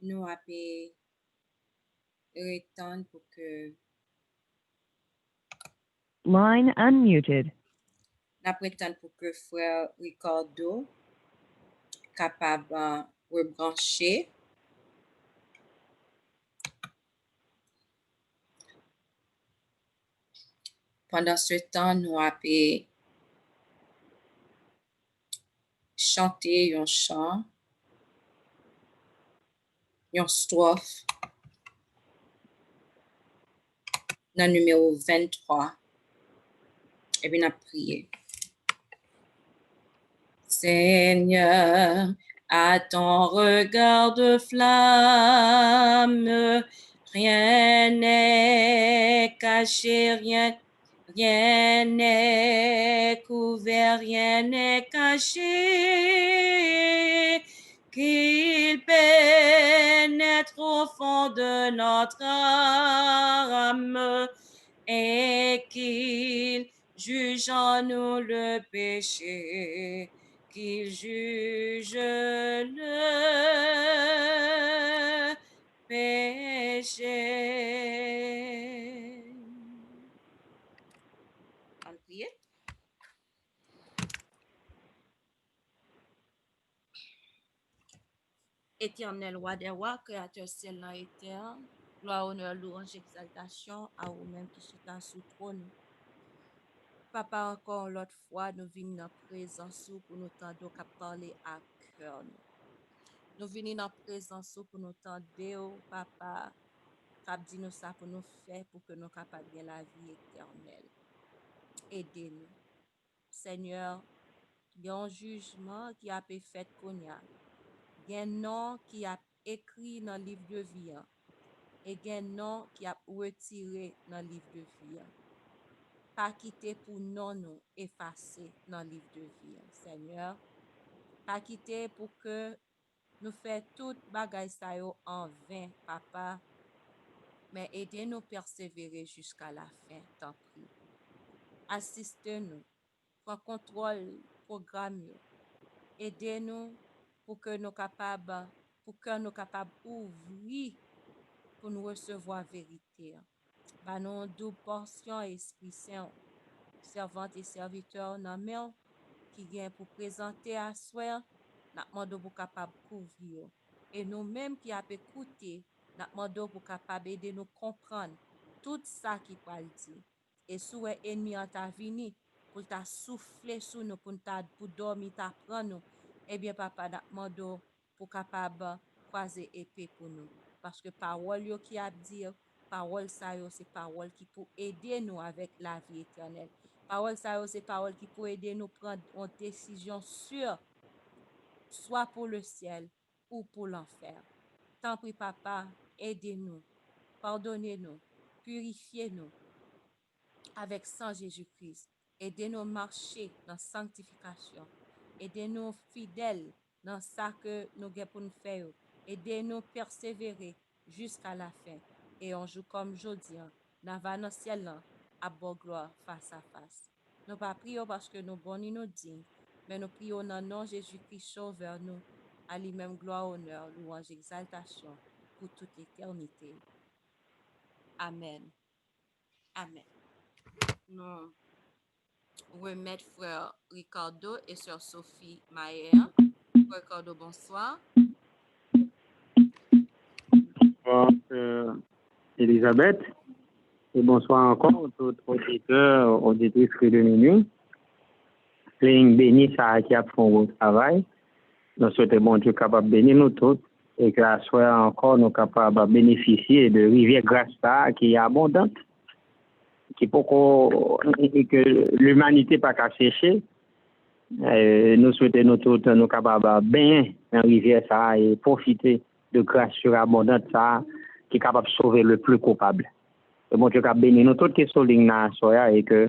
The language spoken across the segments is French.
nous avons retenu pour que Line unmuted. nous prétendons pour que frère Ricardo capable de rebrancher. Pendant ce temps, nous avons chanté un chant, une strophe, dans le numéro 23. Et puis, nous avons prié. Seigneur, à ton regard de flamme, rien n'est caché, rien n'est couvert, rien n'est caché, qu'il pénètre au fond de notre âme et qu'il juge en nous le péché, qu'il juge le péché. On prie. Éternel roi des rois, créateur ciel et terre, gloire, honneur, louange, exaltation à vous-même qui sont sous trône. Papa, encore l'autre fois, nous venons dans la présence pour nous tendre à parler à cœur. Nous venons dans la présence pour nous tendre, papa, cap dit nous ça pour nous faire pour que nous capables de la vie éternelle. Aidez-nous. Seigneur, il y a un jugement qui a été fait qu'on y a. Il y a un nom qui a écrit dans le livre de vie. Et il y a un nom qui a retiré dans le livre de vie. Pas quitter pour non nous effacer dans le livre de vie, Seigneur. Pas quitter pour que nous fassions toute bagaille ça en vain, papa. Mais aidez-nous persévérer jusqu'à la fin, tant pis. Assistez-nous, prends contrôle programme. Aidez-nous pour que nous capables, ouvrir pour nous recevoir vérité. Bah nous double portion Esprit Saint, servantes et serviteurs dans main qui vient pour présenter à soi, n'a demandé pour capable couvrir. Et nous-mêmes qui avons écouté, n'a demandé pour capable aider nous comprendre tout ça qui parle dit. Et sous ennemi en ta vini pour ta souffler sous nous pour dormir ta prendre nous. Eh bien papa n'a demandé pour capable croiser épée pour nous parce que parole yo qui a dire parole ça yo c'est parole qui pour aider nous avec la vie éternelle. Parole ça c'est parole qui peut aider nous prendre une décision sûre, soit pour le ciel ou pour l'enfer. Tant pis, papa, aidez-nous, pardonnez-nous, purifiez-nous avec sang Jésus-Christ. Aidez-nous à marcher dans la sanctification. Aidez-nous fidèles dans ça que nous avons pour nous faire. Aidez-nous à persévérer jusqu'à la fin. Et on joue comme jeudi, dans le ciel, à bonne gloire face à face. Nous ne prions pas parce que nous bons nous dignes, mais nous prions dans le nom de Jésus-Christ sauveur nous, à lui-même gloire, honneur, louange, exaltation pour toute l'éternité. Amen. Amen. Nous remettons frère Ricardo et sœur Sophie Maher. Frère Ricardo, bonsoir. Bonsoir, Elisabeth. Et bonsoir encore, aux auditeurs, auditrices de minuit. Ligne bénie, ça qui a fait un bon travail. Nous souhaitons bon Dieu capable de bénir nous tous et que la soirée encore nous capables de bénéficier de rivière grâce qui est abondante, qui peut que l'humanité pas qu'à sécher. Nous souhaitons nous tous nous capables de bien dans rivière ça et profiter de grâce surabondante ça qui est capable de sauver le plus coupable. Et bon Dieu capable bénir nous tous qui sont ligne là soirée et que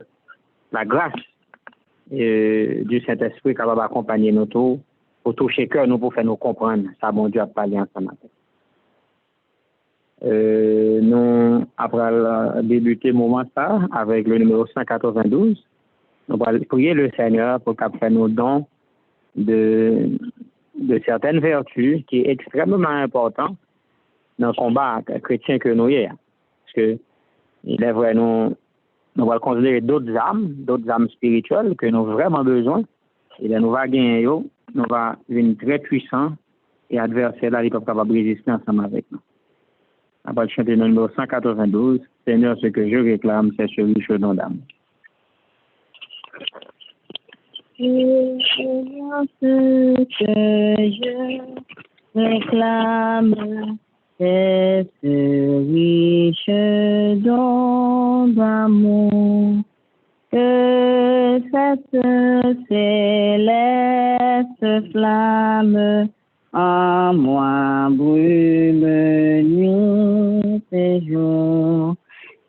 la grâce du Saint-Esprit capable d'accompagner nous tous pour toucher cœur nous pour faire nous comprendre ça bon Dieu a parlé ensemble. Nous après débuter moment ça avec le numéro 192 nous allons prier le Seigneur pour qu'il fasse nous don de certaines vertus qui est extrêmement important dans le combat chrétien que nous y est. Parce que il est vrai, nous allons considérer d'autres âmes spirituelles que nous avons vraiment besoin. Et là, nous allons gagner, nous allons devenir très puissants et adversaires là, ils peuvent capables de résister ensemble avec nous. On va chanter le numéro 192, Seigneur, ce que je réclame, c'est ce riche don d'âme. Seigneur, ce que je réclame, c'est ce riche don d'amour, que cette céleste flamme en moi brûle nuit et jour.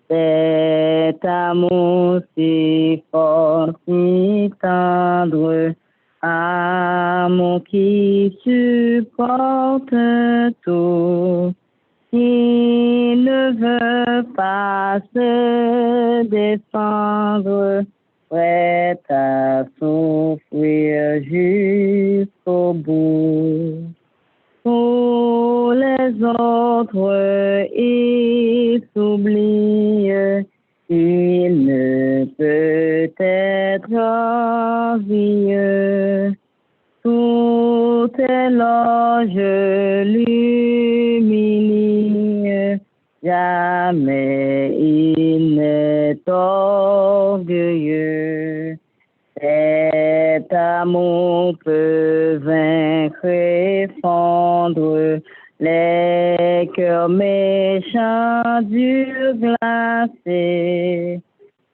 Cet amour si fort, si tendre, amour qui supporte tout, qui ne veut pas se défendre, prêt à souffrir jusqu'au bout. Pour les autres, il s'oublie, il ne peut être envieux. Tout éloge l'humilie, jamais il n'est orgueilleux. Cet amour peut vaincre et fondre les cœurs méchants durs glacés.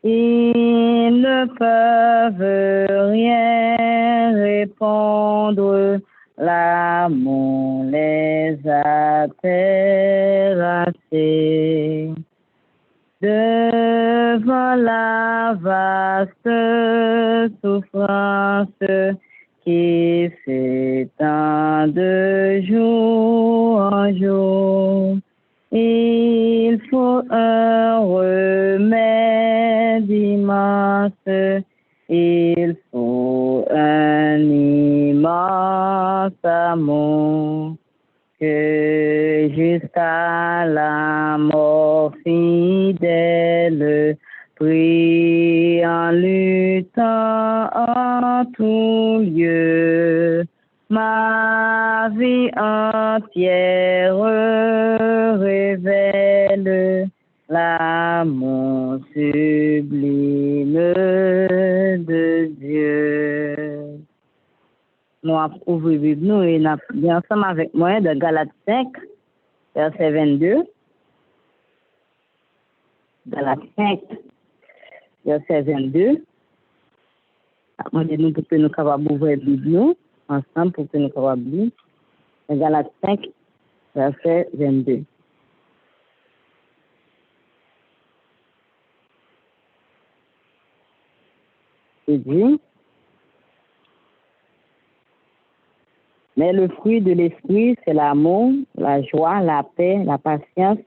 Ils ne peuvent rien répondre, l'amour les a terrassés. Devant la vaste souffrance qui s'étend de jour en jour, il faut un remède immense, il faut un immense amour, que jusqu'à la mort fidèle, prie en luttant en tout lieu, ma vie entière révèle l'amour sublime de Dieu. Nous avons ouvert la Bible nous et nous avons bien ensemble avec moi de Galates 5, verset 22. Galates 5, verset 22. Nous pour que nous capables d'ouvrir la Bible nous ensemble pour que nous capables de lire. Galates 5, verset 22. Il dit: mais le fruit de l'esprit, c'est l'amour, la joie, la paix, la patience,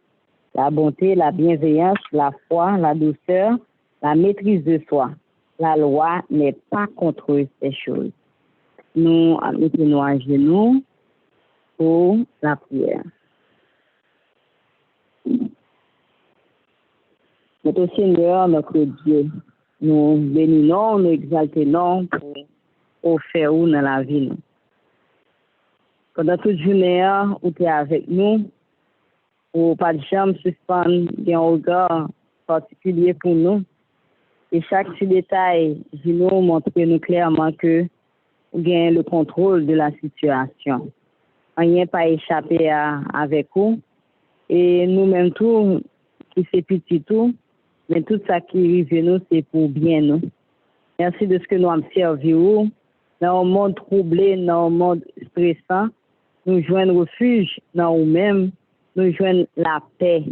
la bonté, la bienveillance, la foi, la douceur, la maîtrise de soi. La loi n'est pas contre ces choses. Nous mettons à genoux pour la prière. Notre Seigneur, notre Dieu, nous bénissons, nous exaltons pour faire où dans la vie. Pendant toute journée, où tu es avec nous, ou pas de chambre suspendre un regard particulier pour nous. Et chaque petit détail, je nous montre nous clairement que vous gagnez le contrôle de la situation. Rien pas échappé avec vous. Et nous-mêmes tout, qui c'est petit tout, mais tout ça qui arrive nous, c'est pour bien nous. Merci de ce que nous avons servi dans un monde troublé, dans un monde stressant. Nous joignons refuge dans nous-mêmes, nous joignons la paix,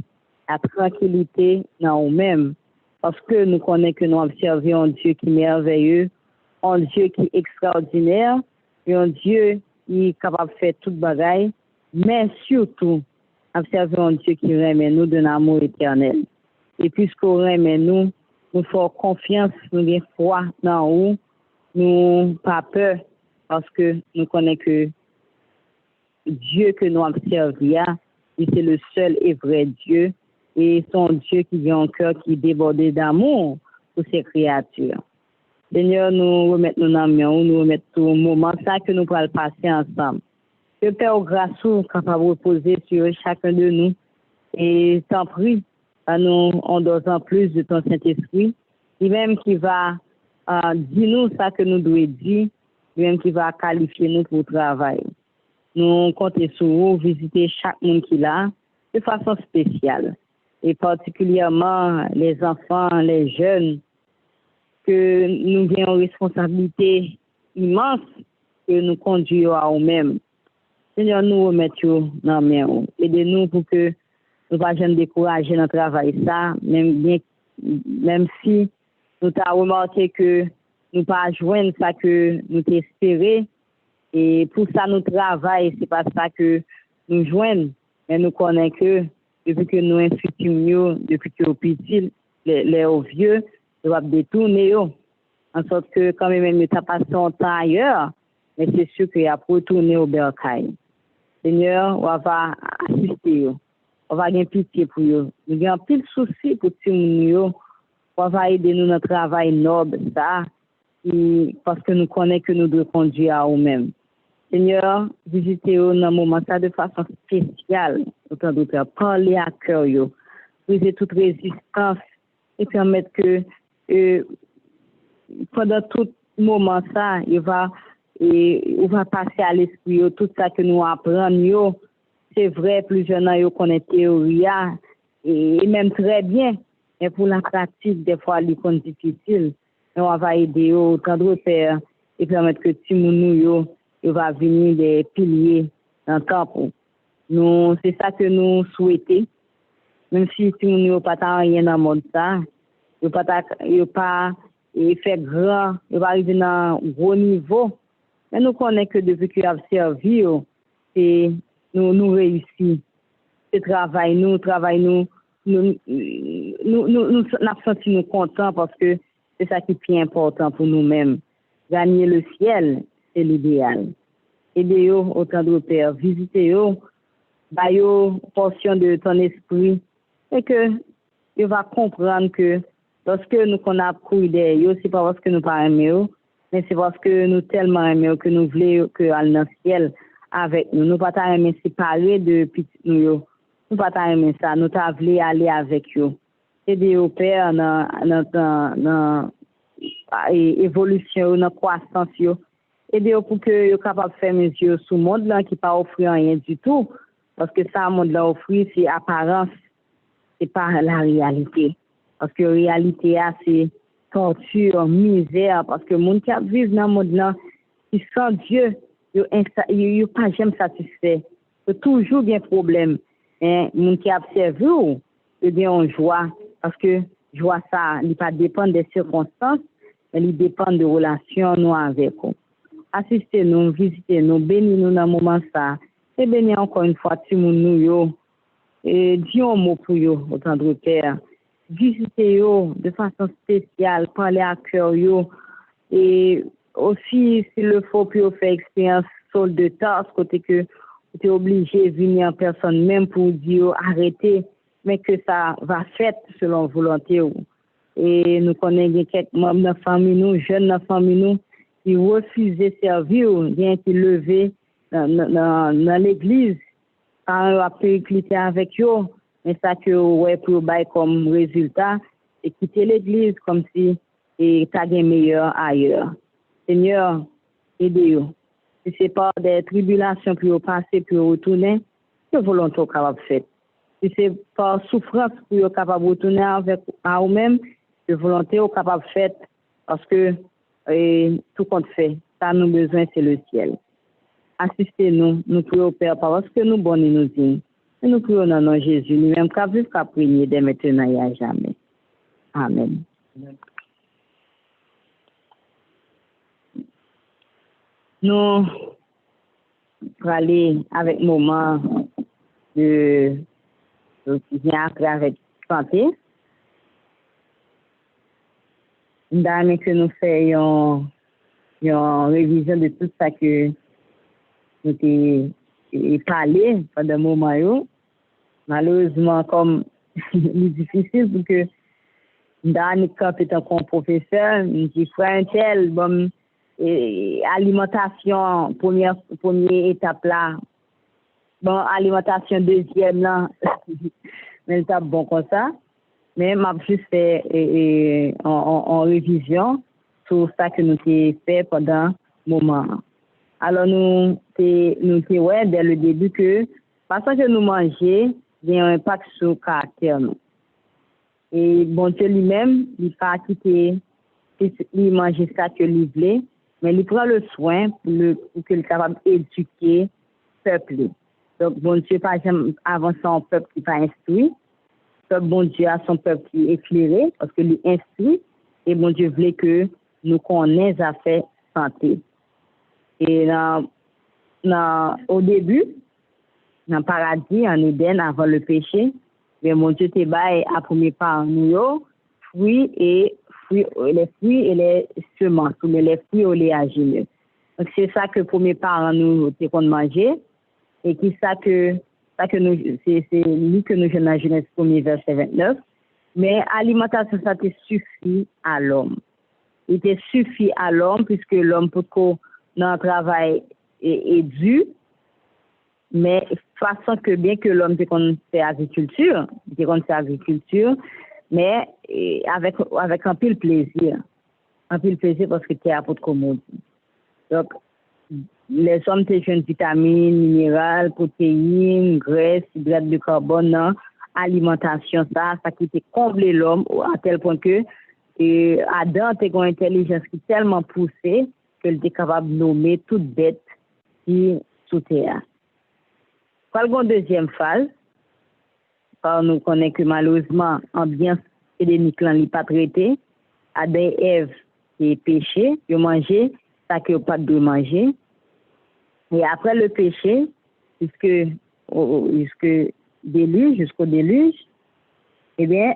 la tranquillité dans nous-mêmes, parce que nous connaissons que nous avons servi un Dieu qui est merveilleux, un Dieu qui est extraordinaire, et un Dieu qui est capable de faire toute bagaille, mais surtout, nous avons servi un Dieu qui aime nous d'un amour éternel. Et puisqu'on aime nous, nous faisons confiance, nous avons foi dans nous, nous n'avons pas peur, parce que nous connaissons que Dieu que nous avons servi, Et c'est le seul et vrai Dieu. Et son Dieu qui a un cœur qui déborde d'amour pour ses créatures. Seigneur, nous remettons nos mains, nous remettons tout moment ça que nous pourrons passer ensemble. Que Père grâce capable de reposer sur chacun de nous. Et t'en prie, à nous en dosant plus de ton Saint-Esprit, lui-même qui va dire nous ça que nous devons dire, lui-même qui va qualifier nous pour le travail. Nous comptons sur vous, visiter chaque monde qui est là, de façon spéciale. Et particulièrement les enfants, les jeunes, que nous avons une responsabilité immense que nous conduisons à nous-mêmes. Seigneur, nous remettons dans les mains. Aidez-nous pour que nous ne soyons pas découragés dans le travail, ça, même si nous avons remarqué que nous ne pas joindre ça que nous espérons. Et pour ça, nous travaillons, ce n'est pas ça que nous joignons. Mais nous connaissons que depuis que nous instituons, depuis que nous petits, les vieux, nous avons détourné. En sorte que quand même, nous avons passé un temps ailleurs, mais c'est sûr qu'il y a retourné au bercail. Seigneur, on va assister. On va avoir pitié pour eux. Nous avons plus de soucis pour nous. On va aider nous dans le travail noble, ça, parce que nous connaissons que nous devons conduire à nous-mêmes. Seigneur, visitez-nous dans ce moment ça de façon spéciale. Autant d'autres, parler à cœur, briser toute résistance et permettre que pendant tout moment ça, on va passer à l'esprit tout ça que nous apprenons. C'est vrai, plusieurs gens yo connaissent théorie et même très bien, mais pour la pratique, des fois, il est difficile. Mais on va aider autant de faire et permettre que Timounou va venir des piliers dans le temple. Nous, c'est ça que nous souhaitons. Même si Timounou n'a pas rien dans le monde, ça, il pas fait grand, il va arriver dans un gros niveau. Mais nous connaissons que depuis qu'il a servi, c'est nous réussissons. Ce travail, nous senti nous contents parce que c'est ça qui est plus important pour nous-mêmes. Gagner le ciel, c'est l'idéal. Aidez-vous autant de Père, visitez-vous, baillez-vous portion de ton esprit et que tu vas comprendre que lorsque nous qu'on a couru derrière, c'est pas parce que nous pas aimés, mais c'est parce que nous tellement aimés que nous voulons que aller dans le ciel avec nous. Nous pas aimer séparer de petit nous. Nous pas aimer ça, nous ta voulu aller avec eux. Aidez-vous Père dans évolution, dans croissance yo. Aidez-vous pour que yo capable faire mes yeux sur monde là qui pas offrir rien du tout parce que ça monde là offrir c'est apparence, c'est pas la réalité. Parce que la réalité c'est torture, misère parce que monde qui vivent dans monde là qui sans Dieu, yo pas jamais satisfait. Il y a toujours bien problème. Et monde qui observe ou bien on joie parce que joie ça, il pas dépend des circonstances, mais il dépend de relations nous avec eux. Assistez-nous, visitez-nous, bénis-nous dans le moment ça. Et bénis encore une fois tout le monde et dis un mot pour eux, autant de Père. Visitez-eux de façon spéciale, parlez à cœur et aussi s'il le faut pour faire expérience sol de tasse côté que tu es obligé de venir en personne même pour dire arrêtez, mais que ça va faire selon volonté. Et nous connaissons quelques membres de la famille, nous, jeunes de la famille, nous, qui refusent de servir, bien qui levaient dans l'église, quand on a périclité avec eux, mais ça que ouais pour bail comme résultat, c'est quitter l'église comme si et t'as des meilleurs ailleurs. Seigneur, aidez-vous. Si ce n'est pas des tribulations pour passer, pour retourner, que volonté capable de faire. Si ce n'est pas souffrance pour capable de retourner avec à vous-même, que volonté capable de faire parce que tout compte fait. Ça nous besoin, c'est le ciel. Assistez-nous, nous prions Père, parce que nous bons nous dignes. Et nous prions dans le nom de Jésus, nous-mêmes qu'à vivre, qu'à prier dès maintenant et à jamais. Amen. Nous allons aller avec moment de bien après avec santé. D'année que nous faisons une révision de tout ça que nous avons parlé pendant un moment. malheureusement, comme c'est difficile pour que dans quand étant comme professeur, je ferai un tel, bon, alimentation, première étape là, bon, alimentation deuxième là, mais c'est bon comme ça, mais m'a juste fait en révision sur ça que nous avons fait pendant un moment. Alors nous ouais dès le début que parce que nous mangeons, il y a un impact sur le caractère. Et bon Dieu lui-même, il pas quitter, il mange ça que il voulait, mais il prend le soin pour qu'il soit capable d'éduquer le peuple. Donc bon Dieu, par exemple, avant son peuple qui pas instruit, bon Dieu a son peuple qui est éclairé parce que lui instruit, et bon Dieu voulait que nous connaissions les affaires santé. Et au début, dans le paradis, en Éden, avant le péché, mais mon Dieu te bail à premier par nous, les fruits et les semences, mais les fruits oléagineux. Donc c'est ça que premier par nous te qu'on manger et qui ça que nous c'est lui que nous dans Genèse 1er verset 29. Mais alimentation ça te suffit à l'homme. Il te suffit à l'homme puisque l'homme peut dans le travail est dur. Mais façon que bien que l'homme fait agriculture, mais avec un pile plaisir parce que tu es à pour commode. Donc les hommes te jeunes vitamines, minérales, protéines, graisses, hydrates de carbone, non, alimentation ça qui te comble l'homme à tel point que Adam a une intelligence qui est tellement poussée qu'elle est capable de nommer toute bête qui sous terre. Par la deuxième phase, nous connaissons que malheureusement, l'ambiance édémique n'est pas traitée. Adam et Ève qui péché, ils ont mangé ça qu'ils n'ont pas de manger. Et après le péché, jusqu'au déluge, eh bien,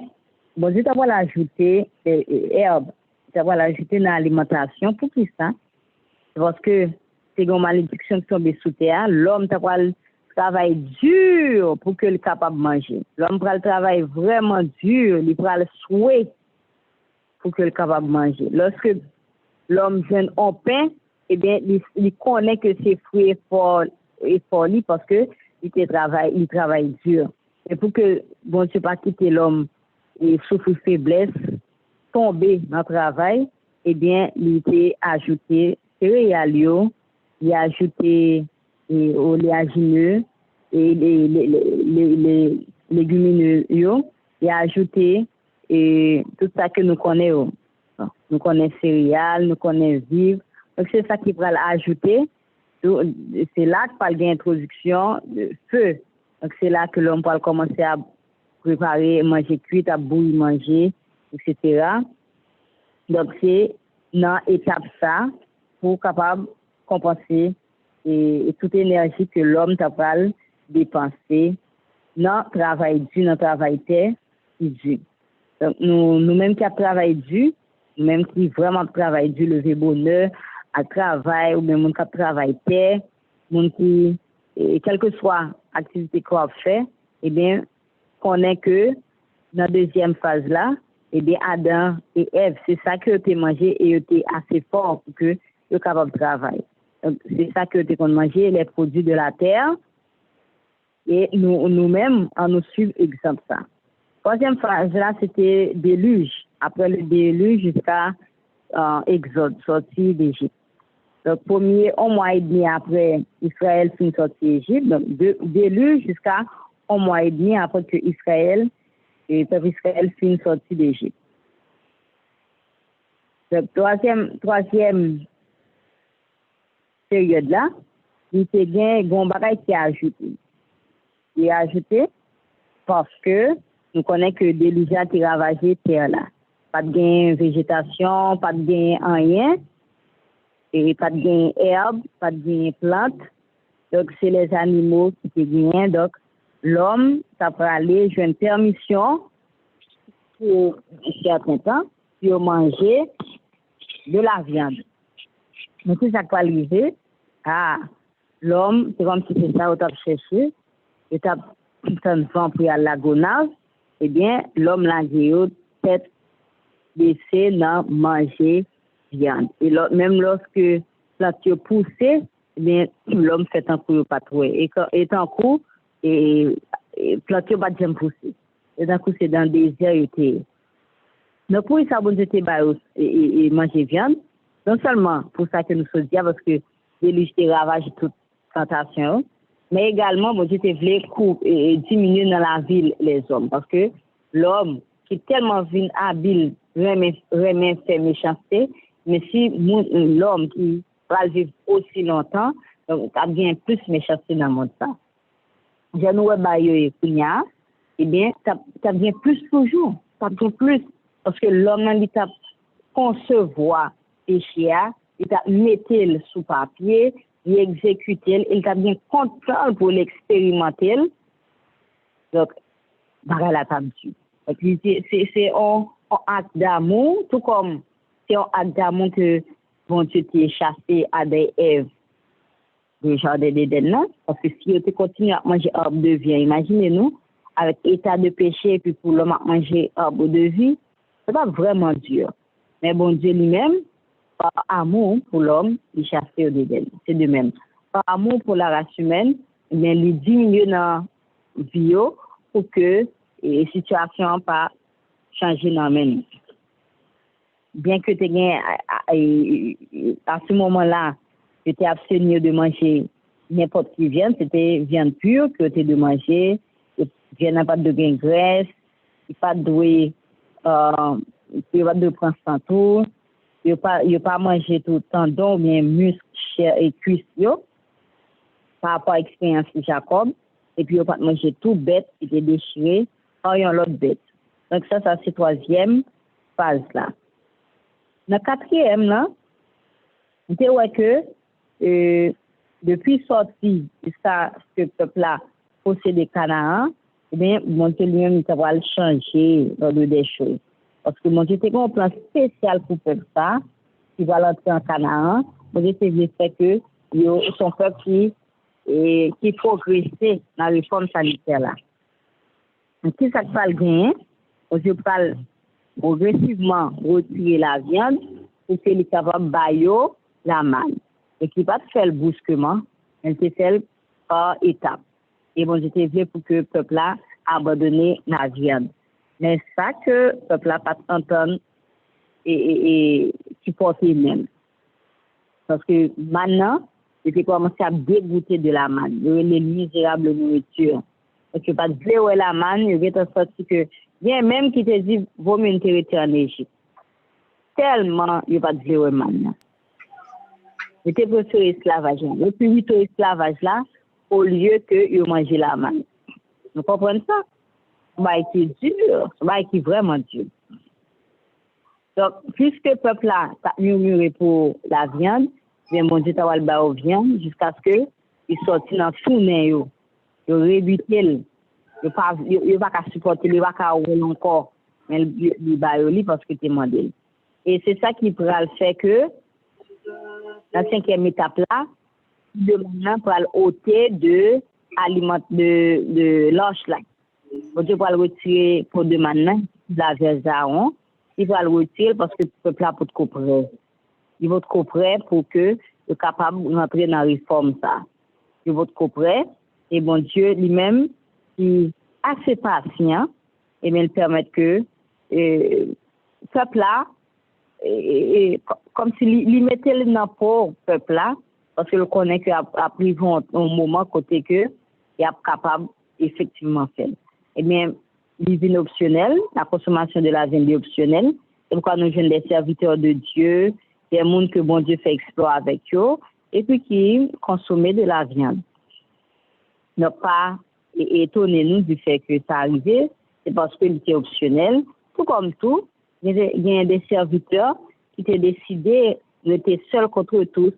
bon Dieu t'a ajouté herbe, t'a ajouté dans l'alimentation. Pour qui ça? Parce que c'est une malédiction qui tombe sous terre, l'homme t'a travail dur pour qu'il soit capable de manger. L'homme prend le travail vraiment dur, il prend le souhait pour qu'il soit capable de manger. Lorsque l'homme jeune en pain, eh bien, il connaît que c'est fruit fort parce que il travaille dur. Et pour que bon Dieu pas quitter l'homme et souffre faiblesse, tomber dans le travail, eh bien, il a ajouté céréales, il a ajouté oléagineux et les légumineux, il a ajouté tout ça que nous connaissons. Nous connaissons céréales, nous connaissons vivres. Donc c'est ça qui va l'ajouter. C'est là que parle d'introduction de feu. Donc c'est là que l'homme va commencer à préparer, manger cuit, à bouillir, manger, etc. Donc c'est dans l'étape ça pour capable compenser et toute énergie que l'homme t'a pas dépenser dans le travail dur, dans le travail terre, dur. Donc nous-mêmes qui travaillons dur, nous-mêmes qui vraiment travaillons dur, lever bonheur, à travail, ou même qui travaille terre, qui, quelle que soit l'activité qu'on fait, eh bien, connaît que dans la deuxième phase là, eh bien, Adam et Ève, c'est ça que tu as mangé et tu es assez fort pour que tu sois capable de travailler. Donc, c'est ça que tu as mangé, les produits de la terre, et nous-mêmes, on nous suit exemple ça. Troisième phase là, c'était déluge. Après le déluge jusqu'à Exode, sortie d'Égypte. Donc, premier, un mois et demi après, Israël finit sortir d'Égypte. Donc, déluge jusqu'à un mois et demi après que le peuple Israël finit sortir d'Égypte. Donc, troisième période là, il y a un bagage qui est ajouté. Il est ajouté parce que nous connaissons que le déluge a ravagé terre là. Pas de gain végétation, pas de gain rien. Et pas de gain herbe, pas de gain plante. Donc, c'est les animaux qui te gagnent. Donc, l'homme, ça peut aller jouer une permission pour un certain temps pour manger de la viande. Donc, ça peut arriver. L'homme, c'est comme si c'est ça, on t'a cherché, et t'a tant vent pour à la gonave, eh bien, l'homme l'a dit, tête baissée dans manger viande. Et même lorsque plante poussé, eh bien, l'homme fait un coup pas trop. Et quand est en coup, et plante pas jamais pousser. Et d'un coup, c'est dans le désert, était. Donc, pour ça, bon, j'étais et manger viande. Non seulement pour ça que nous sommes dit, parce que les ravage toute tentation, mais également, bon, j'étais voulu diminuer dans la ville les hommes. Parce que l'homme qui est tellement habile, remet fait méchanceté, mais si l'homme qui va vivre aussi longtemps, donc, il y a plus méchanceté dans le monde. Ça. Je nous et Kounia, eh bien, ça vient plus toujours. Ça vient plus. Parce que l'homme, il t'a concevoir péché, il t'a mettre sous papier, il exécuter, il t'a bien contrôle pour l'expérimenter. Donc, voilà la table. C'est un acte d'amour, tout comme c'est un acte d'amour que bon Dieu t'a chassé à des Ève du jardin d'Éden. Parce que si tu continues à manger arbre de vie, imaginez-nous, avec état de péché, et puis pour l'homme à manger arbre de vie, c'est pas vraiment dur. Mais bon Dieu lui-même, par amour pour l'homme, il chasse au d'Éden. C'est de même. Par amour pour la race humaine, mais il diminue dans la vie pour que la situation pas changer dans la vie. Bien que tu aies à ce moment-là, tu étais abstenu de manger n'importe qui viande, c'était viande pure que tu de manger, viande pas de graisse, pas de il va de prendre son tour, il pas manger tout le temps donc bien muscle, chair et cuisse par rapport à l'expérience de Jacob, et puis il pas manger tout bête qui était déchiré par une autre bête. Donc ça c'est troisième phase là. Dans quatrième là, on voit que depuis sorti jusqu'à ce que le peuple là possède Canaan, eh bien, mon Dieu lui-même, il va changer l'ordre des choses. Parce que mon Dieu, c'est un plan spécial pour faire ça, qui va l'entrer en Canaan. Mon Dieu, c'est le fait que son peuple qui progressait dans la réforme sanitaire là. Donc, qui ça va le gagner? Mon Dieu va progressivement retirer la viande pour qu'il soit capable de bailler la manne. Et qui va faire brusquement, elle se fait par étapes. Et bon, j'étais venu pour que le peuple a abandonné la viande. Mais ça que le peuple a pas entendu et supporter même. Parce que maintenant, il commencé à dégoûter de la manne, les misérables nourritures. Parce que pas de la manne, il est sorti que, bien même qui te dit, vaut mieux te retirer en Égypte. Tellement, il n'y a pas de la manne. Il était pour ce esclavage. Depuis 8 ans esclavage là, au lieu que vous mangez la manne. Vous comprenez ça? C'est dur, c'est vraiment dur. Donc, puisque le peuple là a murmuré pour la viande, bien mon Dieu t'a le bas aux viandes jusqu'à ce que il sorti dans tout nez il rébuté il pas supporter il pas rouler encore mais il bas parce que t'es demandé. Et c'est ça qui pourra le faire que la cinquième étape là demain pour ôter de l'orge là. Bon Dieu va le retirer pour demander la versaon, il va le retirer parce que le peuple a pour te comprendre. Il va te comprendre pour que soit capable de rentrer dans la réforme ça. Il va te comprendre et bon Dieu lui-même qui est assez patient et bien il permet que le peuple là comme s'il mettait le dans le peuple là parce qu'il connaît qu'il a pris un moment côté que il est capable effectivement faire. Eh bien, l'hygiène optionnelle, la consommation de la viande est optionnelle. C'est pourquoi nous jeunes des serviteurs de Dieu, des gens que bon Dieu fait explorer avec eux, et puis qui consomment de la viande. Ne pas étonner-nous du fait que ça arrive, c'est parce que c'est optionnel. Tout comme tout, il y a des serviteurs qui ont décidé d'être seuls contre tous,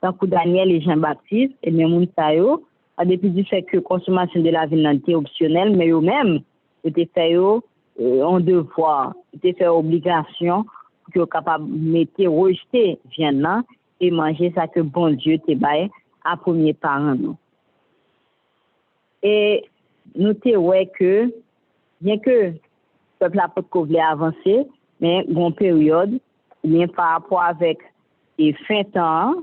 tant que Daniel et Jean-Baptiste, et même Mounsayo, depuis du fait que la consommation de la viande était optionnelle, mais eux-mêmes, étaient fait en devoir, étaient fait obligation pour qu'ils soient capables de rejeter viande et manger ça que bon Dieu te baille à premier parent. Et nous te ouais que, bien que le peuple a pas voulu avancer, mais une période, bien par rapport avec et fin temps,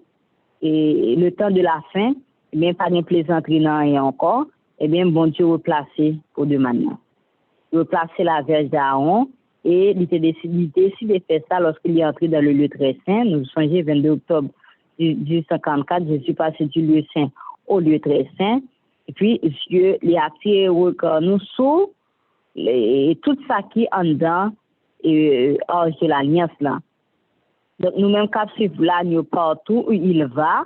et le temps de la fin, eh bien pas de plaisanterie non rien encore, eh bien bon Dieu replacé pour demander. Replacer la Vierge d'Aaron et il était décidé de faire ça lorsqu'il est entré dans le lieu très saint. Nous songez 22 octobre 1854, Jésus passé du lieu saint au lieu très saint. Et puis Dieu les a tiré nous sous tout ça qui est en dedans hors de l'alliance là. Donc nous-mêmes quand suivre l'agneau partout où il va,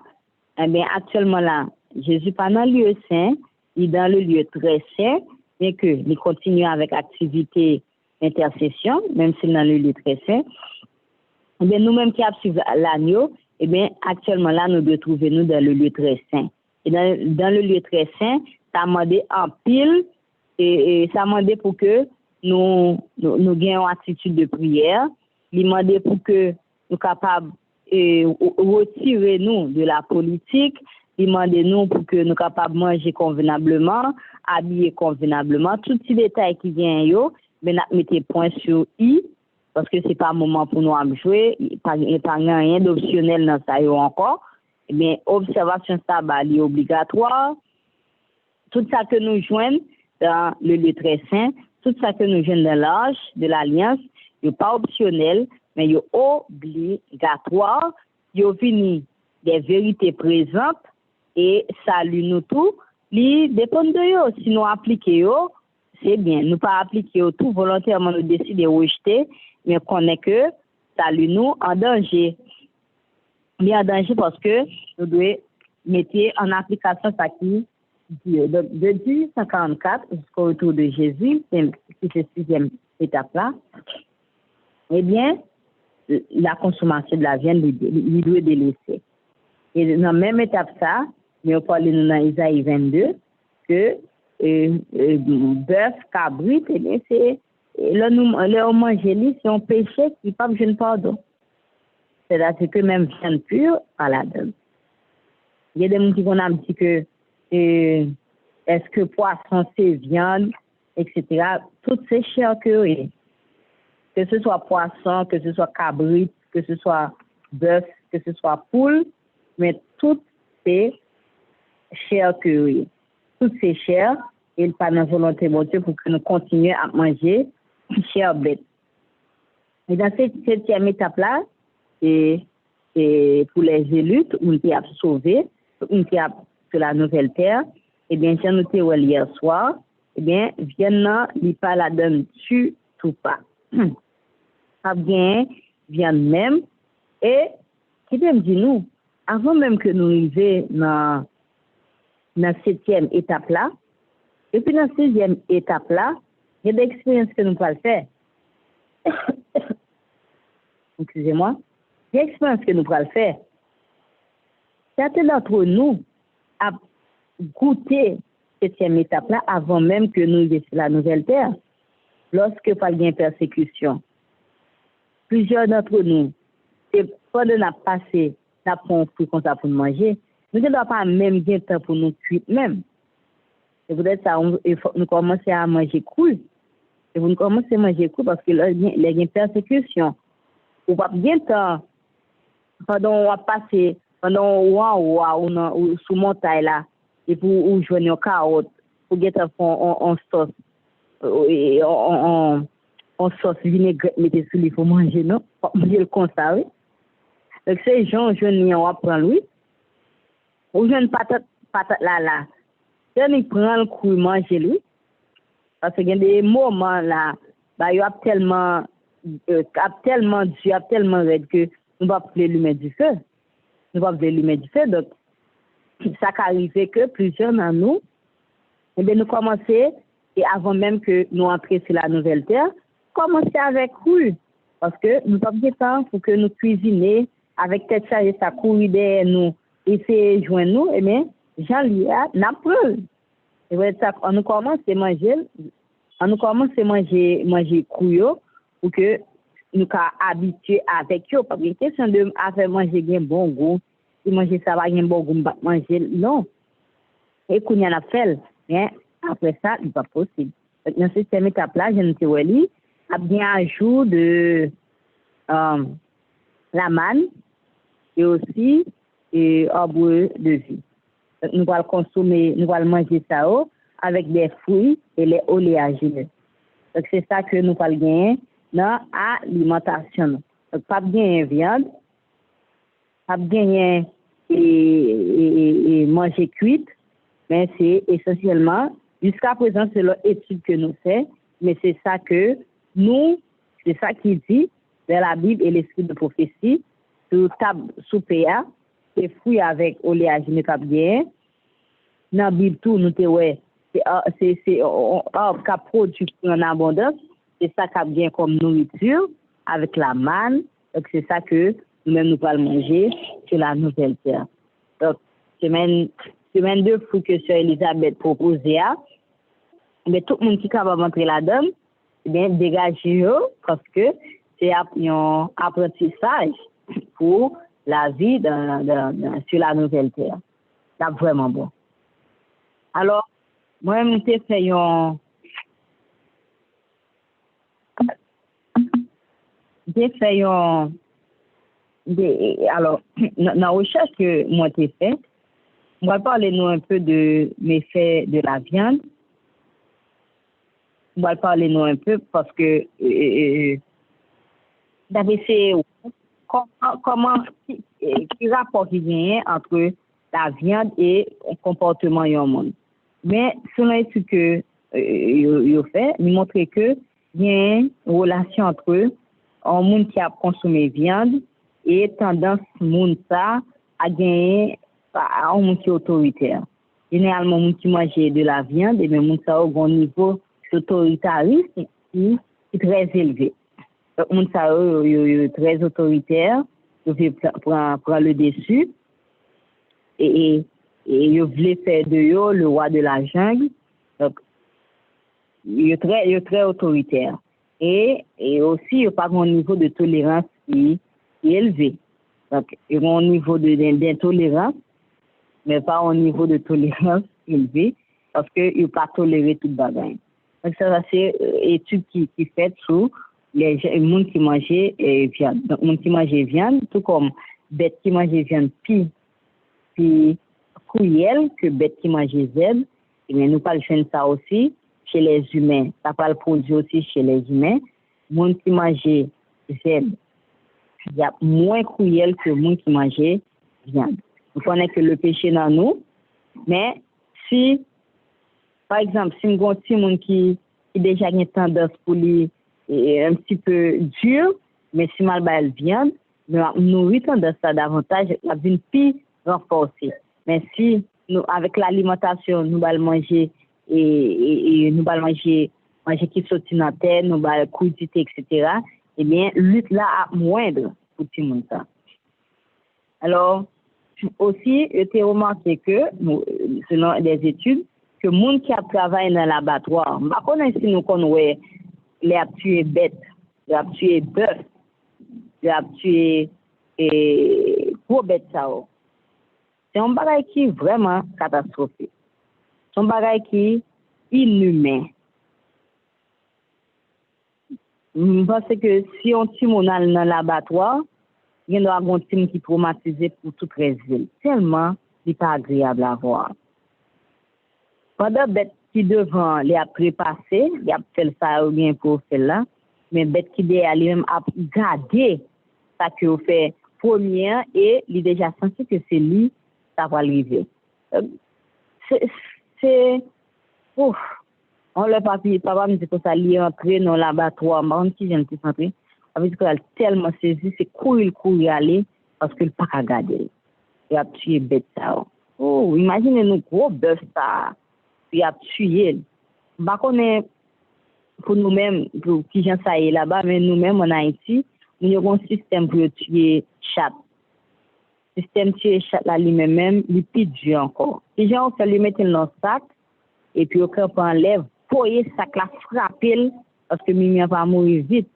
eh bien actuellement là, Jésus pas dans le lieu saint, il est dans le lieu très saint, bien que il continue avec activité intercession, même s'il est dans le lieu très saint. Eh bien nous-mêmes qui suivre l'agneau, eh bien actuellement là nous devons trouver nous dans le lieu très saint. Et dans le lieu très saint, ça a demandé en pile et ça a demandé pour que nous ayons une attitude de prière, il a demandé pour que nous capables retirer nous de la politique, demander nous pour que nous capables manger convenablement, habiller convenablement, tous ces détails qui viennent yo, mais n'a mettez point sur i parce que c'est pas un moment pour nous à jouer, pas rien d'optionnel dans ça yo encore. Eh bien observation sabbat est obligatoire. Tout ça que nous joignons dans le lieu très saint, tout ça que nous joignons dans l'âge de l'alliance, n'est pas optionnel, mais il est obligatoire. Il venu des vérités présentes et salut nous tout. Il dépend de yo. Si nous appliquons, c'est bien. Nous pas appliquer tout volontairement, nous décider de rejeter, mais qu'on est que salut nous en danger. Mais en danger parce que nous devons mettre en application ça qui dit. Donc, de 1844 jusqu'au retour de Jésus, c'est cette sixième étape-là, eh bien, la consommation de la viande, il doit délaisser. Et dans la même étape, ça, mais on parle dans Isaïe 22, que bœuf, cabrit, eh bien, c'est, là, on mange, c'est un péché qui n'est pas besoin de pardon. C'est-à-dire que même viande pure, pas la donne. Il y a des gens qui ont dit que est-ce que poisson c'est viande, etc. Toutes ces chairs que ce soit poisson, que ce soit cabrit, que ce soit bœuf, que ce soit poule, mais toutes ces chairs que toutes ces chairs, et pas dans volonté de Dieu pour que nous continuions à manger chair bête. Et dans cette septième étape-là, et pour les élus, on qui a sauvé, on qui a sur la nouvelle terre, eh bien, j'ai noté hier soir, eh bien, viennent il pas la donne tu tout pas. Ça vient même, et qui me dit nous, avant même que nous arrivions dans la septième étape là, et puis dans la sixième étape là, il y a des expériences que nous pouvons faire. Excusez-moi. Il y a des expériences que nous pouvons faire. Certains d'entre nous a goûté cette septième étape-là avant même que nous vivions sur la nouvelle terre. Lorsque il y a une persécution, plusieurs d'entre nous, et pendant qu'on a passé, n'a pas un fruit comme ça pour manger, nous ne devons pas même bien temps pour nous cuire même. Et peut-être ça, nous commençons à manger cool. Et vous commencez à manger cool parce que là, il y a une persécution. Ou pas bien temps, pendant on va passer, pendant on sous montagne là, et pour jouer nos carottes, pour get en sauce, en sauce vinaigrette, mettez sur lui pour manger, non? Pour manger le constat, oui. Donc ces gens, jeunes, on va prendre lui. Ou jeune patate là. Quand il prend le coup, manger lui. Parce qu'il y a des moments là, bah, il y a tellement dur, tellement raide que nous ne pouvons pas lui mettre du feu. Nous ne pouvons pas lui mettre du feu. Donc, ça arrive que plusieurs d'entre nous, eh bien, nous commençons, et avant même que nous entrions sur la nouvelle terre, commencer avec rouille. Parce que nous avons du temps pour que nous cuisinions avec tête chargée, ça courir derrière nous, essayer de joindre nous, eh bien, Jean-Lia n'a pas. Et voilà, ça, on nous commence à manger couillot pour que nous soyons habitués avec eux. Parce que la question de faire manger un bon goût, si manger ça va un bon goût, manger, non. Et qu'on y en a fait, hein, après ça, il n'est pas possible. Donc, dans ce système étape-là, je ne sais pas, il y a bien ajout de la manne et aussi arbre de vie. Donc, nous allons consommer, nous allons manger ça avec des fruits et les oléagineux. Donc, c'est ça que nous allons gagner dans l'alimentation. Donc, pas bien viande, pas bien et manger cuite, mais c'est essentiellement, jusqu'à présent, c'est l'étude que nous faisons, mais c'est ça que nous, c'est ça qui dit dans la Bible et l'esprit de prophétie, sur table PA, c'est fruits avec oléagineux cap bien. Dans la Bible, tout, nous te ouais, c'est cap produit en abondance, c'est ça cap bien comme nourriture, avec la manne, donc c'est ça que nous-mêmes nous allons manger sur la nouvelle terre. Donc, semaine de fruits que Sœur Elisabeth proposait, mais tout le monde qui est capable d'entrer là-dedans, eh bien, dégagez parce que c'est un apprentissage pour la vie sur la nouvelle terre. C'est vraiment bon. Alors, moi, j'ai fait alors, dans la recherche que moi j'ai fait, on va parler nous un peu de méfaits de la viande. On va parler nous un peu parce que c'est comment qui rapport qui vient entre la viande et le comportement du monde. Mais selon l'étude que yo fait, il montre que il y a une relation entre un monde qui a consommé viande et tendance monde ça à gagner un monde qui est autoritaire. Généralement, monde qui mange de la viande et même monde ça a un niveau d'autoritarisme qui est très élevé. Donc monde ça est très autoritaire, il prend le dessus et il voulait faire de yo le roi de la jungle. Donc il est très autoritaire. Et aussi, il n'y a pas un niveau de tolérance qui est élevé. Donc, il y a un niveau d'intolérance, mais pas un niveau de tolérance élevé, parce qu'il n'y a pas toléré toute bagaille. Donc, ça c'est une étude qui est faite sur les gens qui mangeaient viande. Donc, les gens qui mangeaient viande, tout comme bêtes qui mangeaient viande, puis cruelle que bêtes qui mangeaient zèbre, et bien, nous parlons de ça aussi chez les humains. Ça parle produit aussi chez les humains. Les gens qui mangeaient zèbre, il y a moins cruel que les gens qui mangeaient viande. Vous connaissez que le péché dans nous, mais si, par exemple, si nous avons un petit monde qui déjà a une tendance pour lui un petit peu dur, mais si mal la viande, nous nourrit tendance ça davantage, la vie plus renforcée. Mais si nous, avec l'alimentation, nous allons manger et nous allons manger qui sortit dans la terre, nous allons crudité, etc., eh bien, lutte là à moindre pour tout le monde ça. Alors, aussi, j'ai remarqué que, selon des études, que les gens qui travaillent dans l'abattoir, je ne sais pas si nous connaissons les a tué bêtes, les a tué bœuf, les a tué gros bêtes ça. C'est un bagage qui est vraiment catastrophique. C'est un bagage qui est inhumain. Parce que si on tue mon âne dans l'abattoir, il y a un team qui est traumatisé pour toute résil. Tellement, il n'est pas agréable à voir. Pendant bête qui devant les a prépassé, il a fait ça ou bien pour faire là, mais bête qui derrière lui-même a gardé ça qu'il a fait première et il est déjà senti que c'est lui, ça va arriver. C'est ouf. On le papier, papa me dit que ça lui entrer dans l'abattoir, mais on qui vient de rentrer. Avec qu'elle tellement saisi, c'est courir aller parce qu'il pas qu'à garder. Il a tué bête ça. Oh, imaginez-nous gros bœuf ça. Il a tué. Bah qu'on est pour nous-mêmes, pour qui j'en sais là-bas, mais nous-mêmes en Haïti, nous avons un système pour tuer chat. Le système tuer chat là lui-même, il plus dur encore. Les gens on fait lui mettre dans le sac et puis au camp enlève, poyer sac là frapper parce que Mimi a pas mourir vite.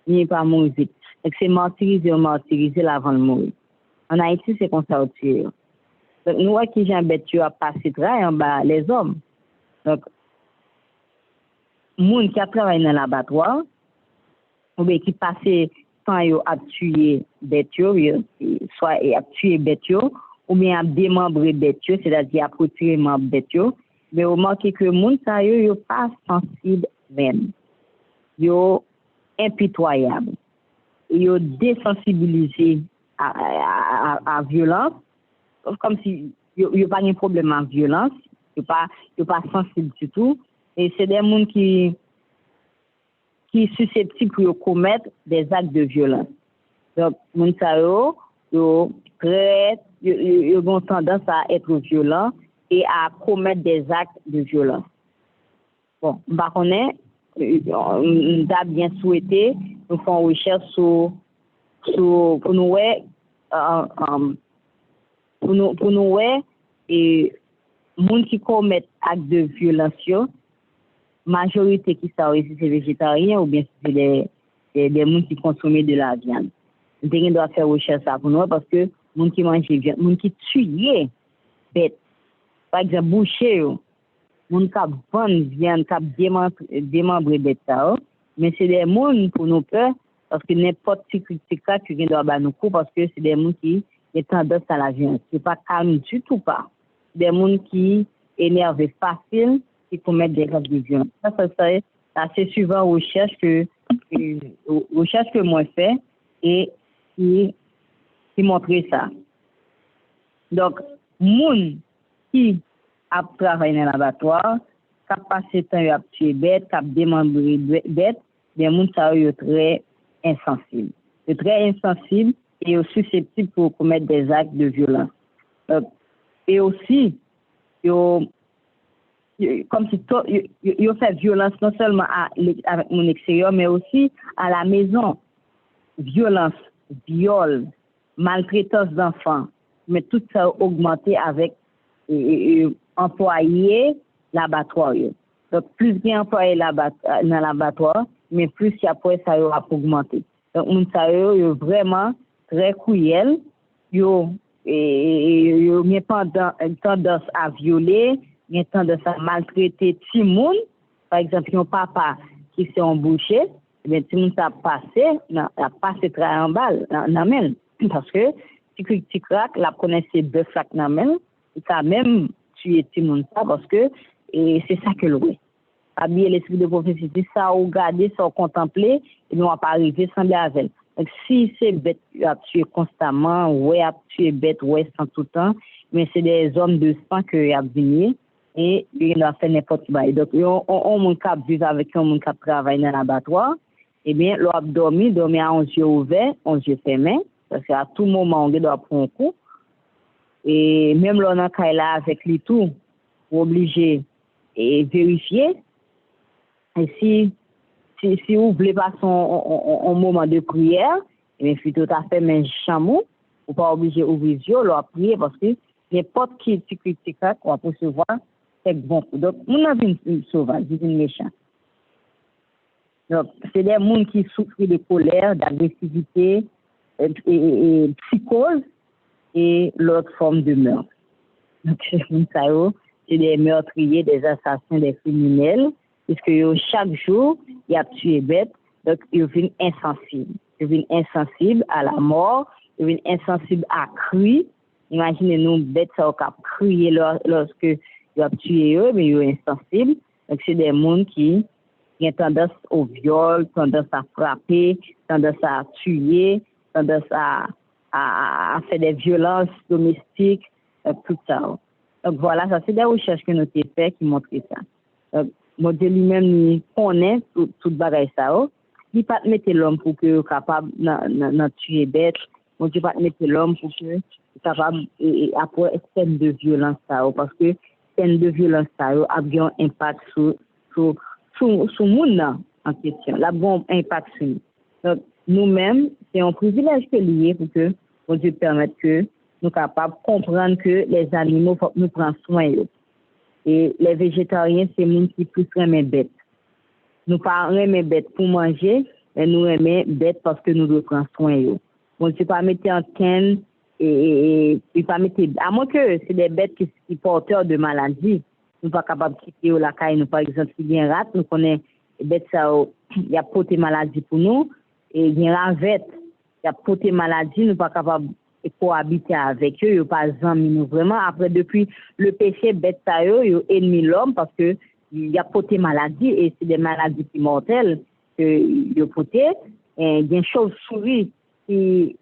Mimi pas mourir vite. Donc c'est martyriser avant de mourir. En Haïti c'est comme ça au tuer. Donc nous qui j'ai bête tu a passé travail en bas les hommes. Donc monde qui a travaillé dans l'abattoir, ou bien qui passait temps yo à tuer bête yo, soit à tuer bête yo, ou bien à démembrer bête yo, c'est-à-dire à retirer membre bête yo, mais remarquez que monde ça yo pas sensible même. Yo impitoyable. Yo désensibilisé à violence, comme si yo pas un problème en violence, yo pas sensible du tout, et c'est des gens qui susceptibles pour commettre des actes de violence. Donc moun sa yo ont tendance à être violents et à commettre des actes de violence. Bon, bah on a bien souhaité nous faire une recherche sur pour nous et moun qui commettent actes de violence, majorité qui sont ici c'est végétarien ou bien c'est des gens qui consomment de la viande. Nous doit faire recherche ça pour nous parce que moun qui mange viande, moun qui tue bête, par exemple boucher, moun qui vend viande, qui démembre bête ça, mais c'est des gens pour nous peur parce que n'importe qui critique ça qui vient doit nous coup parce que c'est des gens qui ont tendance à la violence. C'est pas calme du tout pas. Des gens qui énervent facile qui commettent des actes de violence. Ça c'est souvent recherche que moi fais et qui montre ça. Donc moun qui a travaillé dans l'abattoir, qui a passé temps à tuer bête, qui a démembré bête, des moun ça yo très insensible. C'est très insensible et susceptible pour commettre des actes de violence. Et aussi comme si il fait violence non seulement avec mon extérieur, mais aussi à la maison. Violence, viol, maltraitance d'enfants. Mais tout ça a augmenté avec employés l'abattoir. Donc, plus il y a employés dans l'abattoir, mais plus après ça a augmenté. Donc, ça a vraiment très cruel. Il y a tendance à violer, il y a tendance à maltraiter tout le monde. Par exemple, un papa qui s'est embouché, mais tout le monde a passé très en balle, parce que si crack, la connaissait deux flaques dans la il a même tué tout le monde parce que c'est ça que l'on habiller l'esprit de prophétie, ça ou garder, ça ou contempler, et nous va pas arriver sans avec. Donc si c'est bête à tuer constamment, ouais à tuer bête, ouais sans tout le temps, mais c'est des hommes de sang que y a venir et il doit faire n'importe quoi. Donc on mon cap vivre avec un mon cap travailler dans l'abattoir, eh bien l'on a dormi à 11 yeux ouverts, 11 yeux fermés, parce qu'à tout moment on doit prendre un coup. Et même l'on a là avec lui tout, obligé et vérifier. Et si vous voulez passer un moment de prière, il faut tout à fait mettre chameau, vous pas obligé d'ouvrir les yeux, leur prier parce que n'importe qui critique qu'on va recevoir, c'est bon. Donc, on a vu une sauvage, une méchant. Donc, c'est des gens qui souffrent de colère, d'agressivité, et psychose et l'autre forme de meurtre. Donc, c'est des meurtriers, des assassins, des criminels. Puisque chaque jour, il y a tué bête, donc ils viennent insensibles. Ils viennent insensibles à la mort, ils viennent insensibles à cri. Imaginez-nous, bête, ça va crier lorsque ils ont tué eux, mais ils sont insensibles. Donc c'est des gens qui ont tendance au viol, tendance à frapper, tendance à tuer, tendance à faire des violences domestiques, tout ça. Donc voilà, ça c'est des recherches que nous avons faites qui montrent ça. Donc, mon Dieu lui-même il connaît tout bagaille ça. Il pas mettre l'homme pour que capable de tuer bête. Mon Dieu pas mettre l'homme pour que capable après scène de violence ça parce que scène de violence ça a un impact sur monde en question. La bon impact sur nous. Donc nous-mêmes c'est un privilège que lié pour que mon Dieu permette que nous capables comprendre que les animaux faut nous prendre soin d'eux. Et les végétariens, c'est les gens qui plus aiment bêtes. Nous ne aimons pas bêtes pour manger, mais nous aimons bêtes parce que nous devons prendre soin d'eux. On ne peut pas mettre en canne et pas mettre. À moins que c'est des bêtes qui porteurs de maladies. Nous ne sommes pas capables de quitter la caille. Nous, par exemple, si bien rat, nous connaissons bête ça y a porté maladie pour nous et il y a ravette y a porté maladie nous pas capable de cohabiter avec eux, yo pas amis nous vraiment après depuis le péché bête ça yo ennemi l'homme parce que il y a porté maladie et c'est des maladies mortelles que yo porté et il y a une chauve-souris qui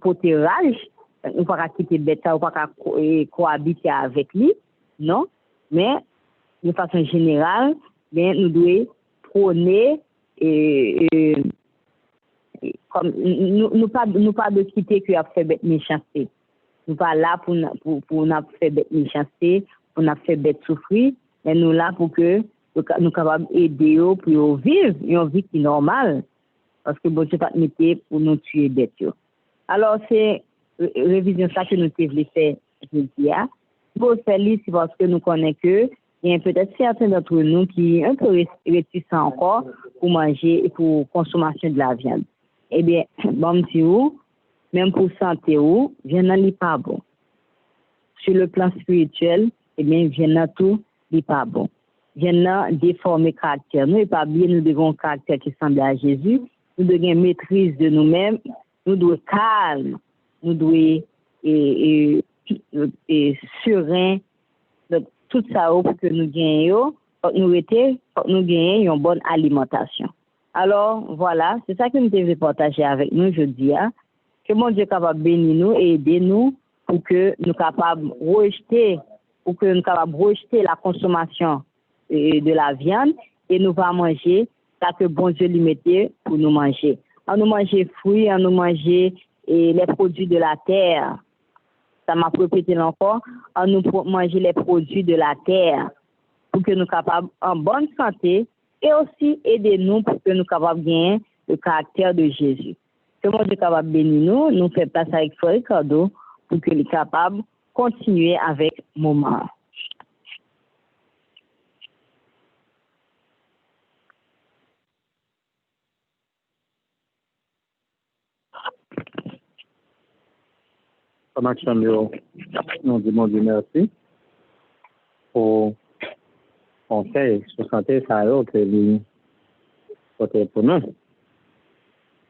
porte rage, on pas quitter bête ça, on pas cohabiter avec lui, non, mais de façon générale, bien nous devons prôner et comme nous pas de quitter que a fait bête méchanceté. Nous pas là pour n'a faire bête méchanceté, pour n'a faire bête souffrir, mais nous là pour que nous capable aider eux pour vivre une vie qui est normale parce que bon Dieu pas mettre pour nous tuer bête. Alors c'est révision ça que nous devons faire jeudi. Pour faire c'est parce que nous connaissons que il y a peut-être certains d'entre nous qui sont un peu réticents encore pour manger et pour consommation de la viande. Eh bien, bon petit ou, même pour santé ou, viande n'est pas bon. Sur le plan spirituel, eh bien, viande tout n'est pas bon. Viande déformer caractère. Nous, et pas bien, nous devons un caractère qui semble à Jésus. Nous devons une maîtrise de nous-mêmes. Nous devons être calmes. Nous devons être sereins. Tout ça pour que nous gagnions, pour nous gagnions une bonne alimentation. Alors, voilà, c'est ça que nous devons partager avec nous aujourd'hui. Que mon Dieu est capable de bénir nous et aider nous pour que nous capables rejeter, la consommation de la viande et nous va manger ça que bon Dieu lui mettait pour nous manger. On nous manger fruits, on nous manger les produits de la terre. Ça m'a répété encore, on nous manger les produits de la terre pour que nous capables en bonne santé et aussi aider nous pour que nous capables gagner le caractère de Jésus. Que mon Dieu capable bénir nous fait place avec Frère Ricardo pour qu'il est capable de continuer avec moment. Maxime, nous disons Dieu merci pour conseil sur santé, ça que lui côté pour nous.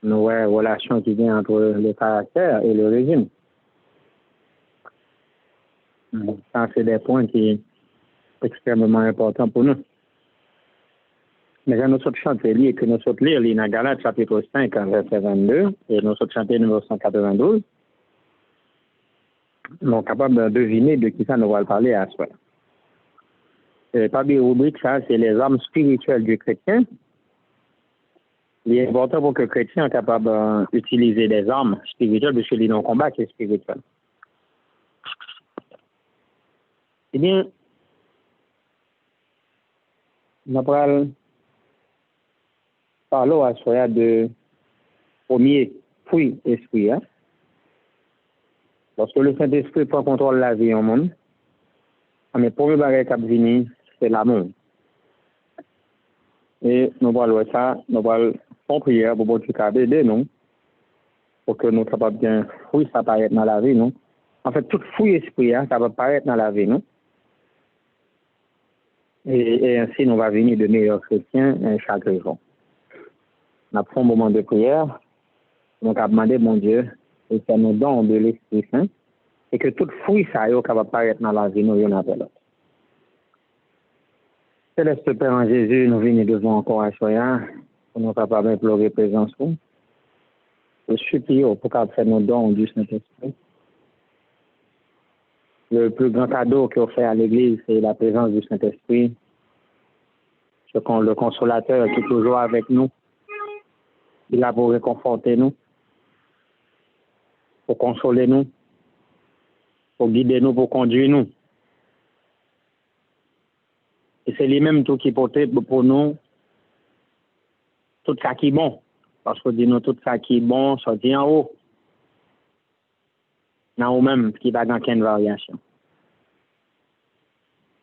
Nous avons une relation qui vient entre le caractère et le régime. Ça, c'est des points qui sont extrêmement importants pour nous. Mais quand nous sommes chantés, que nous sommes lire dans Galates chapitre 5, verset 22, et nous sommes chantés numéro 192, nous sommes capables de deviner de qui ça nous va parler à soi. Pas de rubrique, ça, c'est les armes spirituelles du chrétien. Il est important pour que le chrétien soit capable d'utiliser des armes spirituelles, parce que le combat qui est spirituel. Eh bien, nous allons parler à soi de premier fruit esprit. Lorsque le Saint-Esprit prend contrôle de la vie en monde, mais le premier bagage qui vient, c'est l'amour. Et nous allons ça, nous allons faire prière pour que Dieu aider nous, pour que nous soyons capables de fruit ça apparaître dans la vie. Nous. En fait, tout fruit esprit, ça va apparaître dans la vie. Nous. Et ainsi, nous allons venir de meilleurs chrétiens chaque jour. Nous avons fait un moment de prière, nous allons demander, mon Dieu, et faire nos dons de l'Esprit Saint, et que tout fruit ça va apparaître dans la vie, nous, y'en appelle. Céleste Père en Jésus, nous venons devant encore à Soya, pour nous capables d'implorer présence. Je supplie pour qu'on fasse nos dons du Saint-Esprit. Le plus grand cadeau qu'on fait à l'Église, c'est la présence du Saint-Esprit. Le consolateur qui est toujours avec nous. Il est là pour réconforter nous, pour consoler nous, pour guider nous, pour conduire nous. Et c'est lui-même tout qui porte pour nous tout ça qui est bon. Parce que dit nous tout ça qui est bon, sorti en haut. Dans nous-mêmes, qui va dans quelle variation.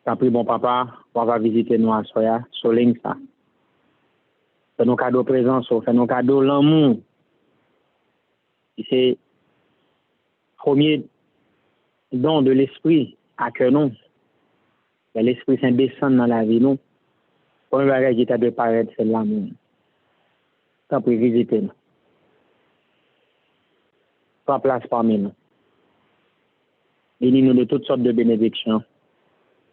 Tant pis, bon papa, on va visiter nous à Soya, souligne ça. Fais nos cadeaux présents, fais nos cadeaux l'amour. C'est le premier don de l'esprit à que nous. L'Esprit Saint descend dans la vie, nous. Pour un bagage qui t'a de paraître, c'est l'amour. Tant pis, visitez-nous. Prends place parmi nous. Bénis-nous de toutes sortes de bénédictions.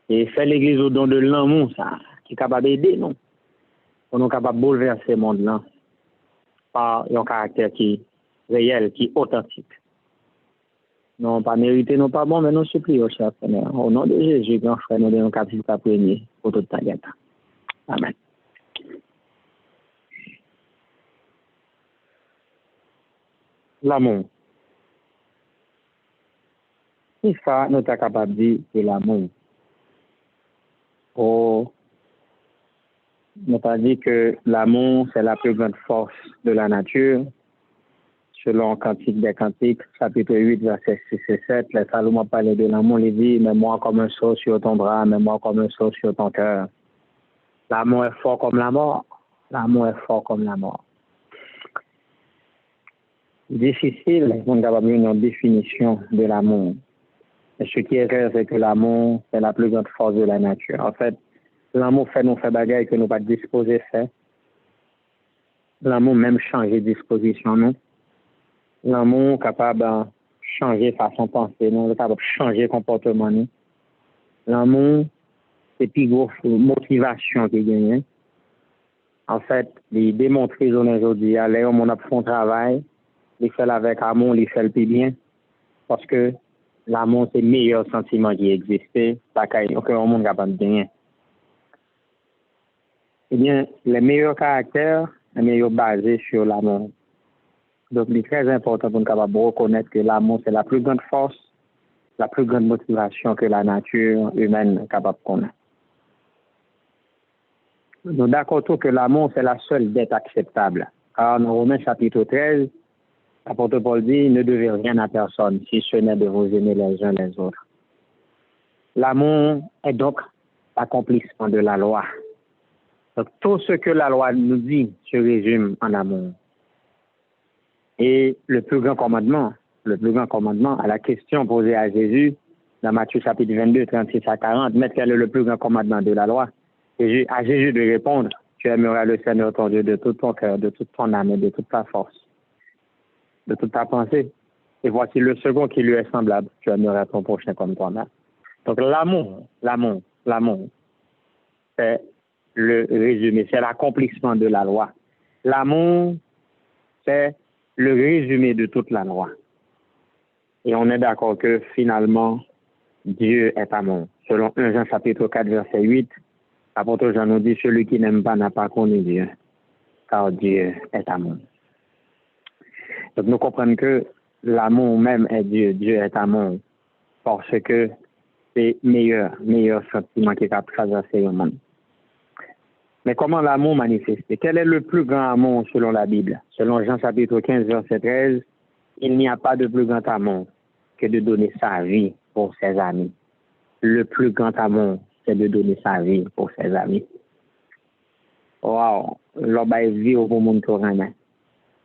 Et fais l'église au don de l'amour, ça, qui est capable d'aider nous. Pour nous capables de bouleverser le monde là, par un caractère qui est réel, qui est authentique. Non, pas mérité, non pas bon, mais nous supplions, cher Seigneur. Au nom de Jésus, grand frère, nous donnons capacité à premier pour toute ta guette. Amen. L'amour. C'est ça, nous sommes capables de dire que l'amour. Oh, nous avons dit que l'amour, c'est la plus grande force de la nature. Selon Cantique des Cantiques, chapitre 8, verset 6 et 7, les Salomon parlait de l'amour, il dit, mets-moi comme un seau sur ton bras, mets-moi comme un seau sur ton cœur. L'amour est fort comme la mort. L'amour est fort comme la mort. Difficile, on n'a pas une définition de l'amour. Et ce qui est vrai, c'est que l'amour, c'est la plus grande force de la nature. En fait, l'amour fait nous faire bagaille que nous pas disposer faire. L'amour même changer disposition, nous. L'amour capable de changer façon de penser, nous, capable de changer comportement, nous. L'amour, c'est plus grosse motivation qui gagne. En fait, il démontre aujourd'hui, à l'air où on a fait un travail, il fait avec amour, il fait le plus bien. Parce que l'amour, c'est le meilleur sentiment qui existe. Pas qu'aucun monde capable de gagner. Eh bien, les meilleurs caractères, les meilleurs basés sur l'amour. Donc, il est très important pour nous capables de reconnaître que l'amour, c'est la plus grande force, la plus grande motivation que la nature humaine est capable de connaître. Nous sommes d'accord que l'amour, c'est la seule dette acceptable. Car dans Romains chapitre 13, l'apôtre Paul dit, ne devez rien à personne, si ce n'est de vous aimer les uns les autres. L'amour est donc l'accomplissement de la loi. Donc, tout ce que la loi nous dit se résume en amour. Et le plus grand commandement à la question posée à Jésus, dans Matthieu chapitre 22, 36 à 40, mais quel est le plus grand commandement de la loi? À Jésus de répondre, tu aimeras le Seigneur ton Dieu de tout ton cœur, de toute ton âme et de toute ta force, de toute ta pensée. Et voici le second qui lui est semblable, tu aimeras ton prochain comme toi-même. Donc l'amour, c'est le résumé, c'est l'accomplissement de la loi. L'amour, c'est le résumé de toute la loi. Et on est d'accord que finalement, Dieu est amour. Selon 1 Jean chapitre 4, verset 8, l'apôtre Jean nous dit, celui qui n'aime pas n'a pas connu Dieu, car Dieu est amour. Donc nous comprenons que l'amour même est Dieu, Dieu est amour, parce que c'est meilleur sentiment qui a traversé le monde. Mais comment l'amour manifesté? Quel est le plus grand amour selon la Bible? Selon Jean chapitre 15, verset 13, il n'y a pas de plus grand amour que de donner sa vie pour ses amis. Le plus grand amour, c'est de donner sa vie pour ses amis. Wow! L'homme a vie au monde coréen.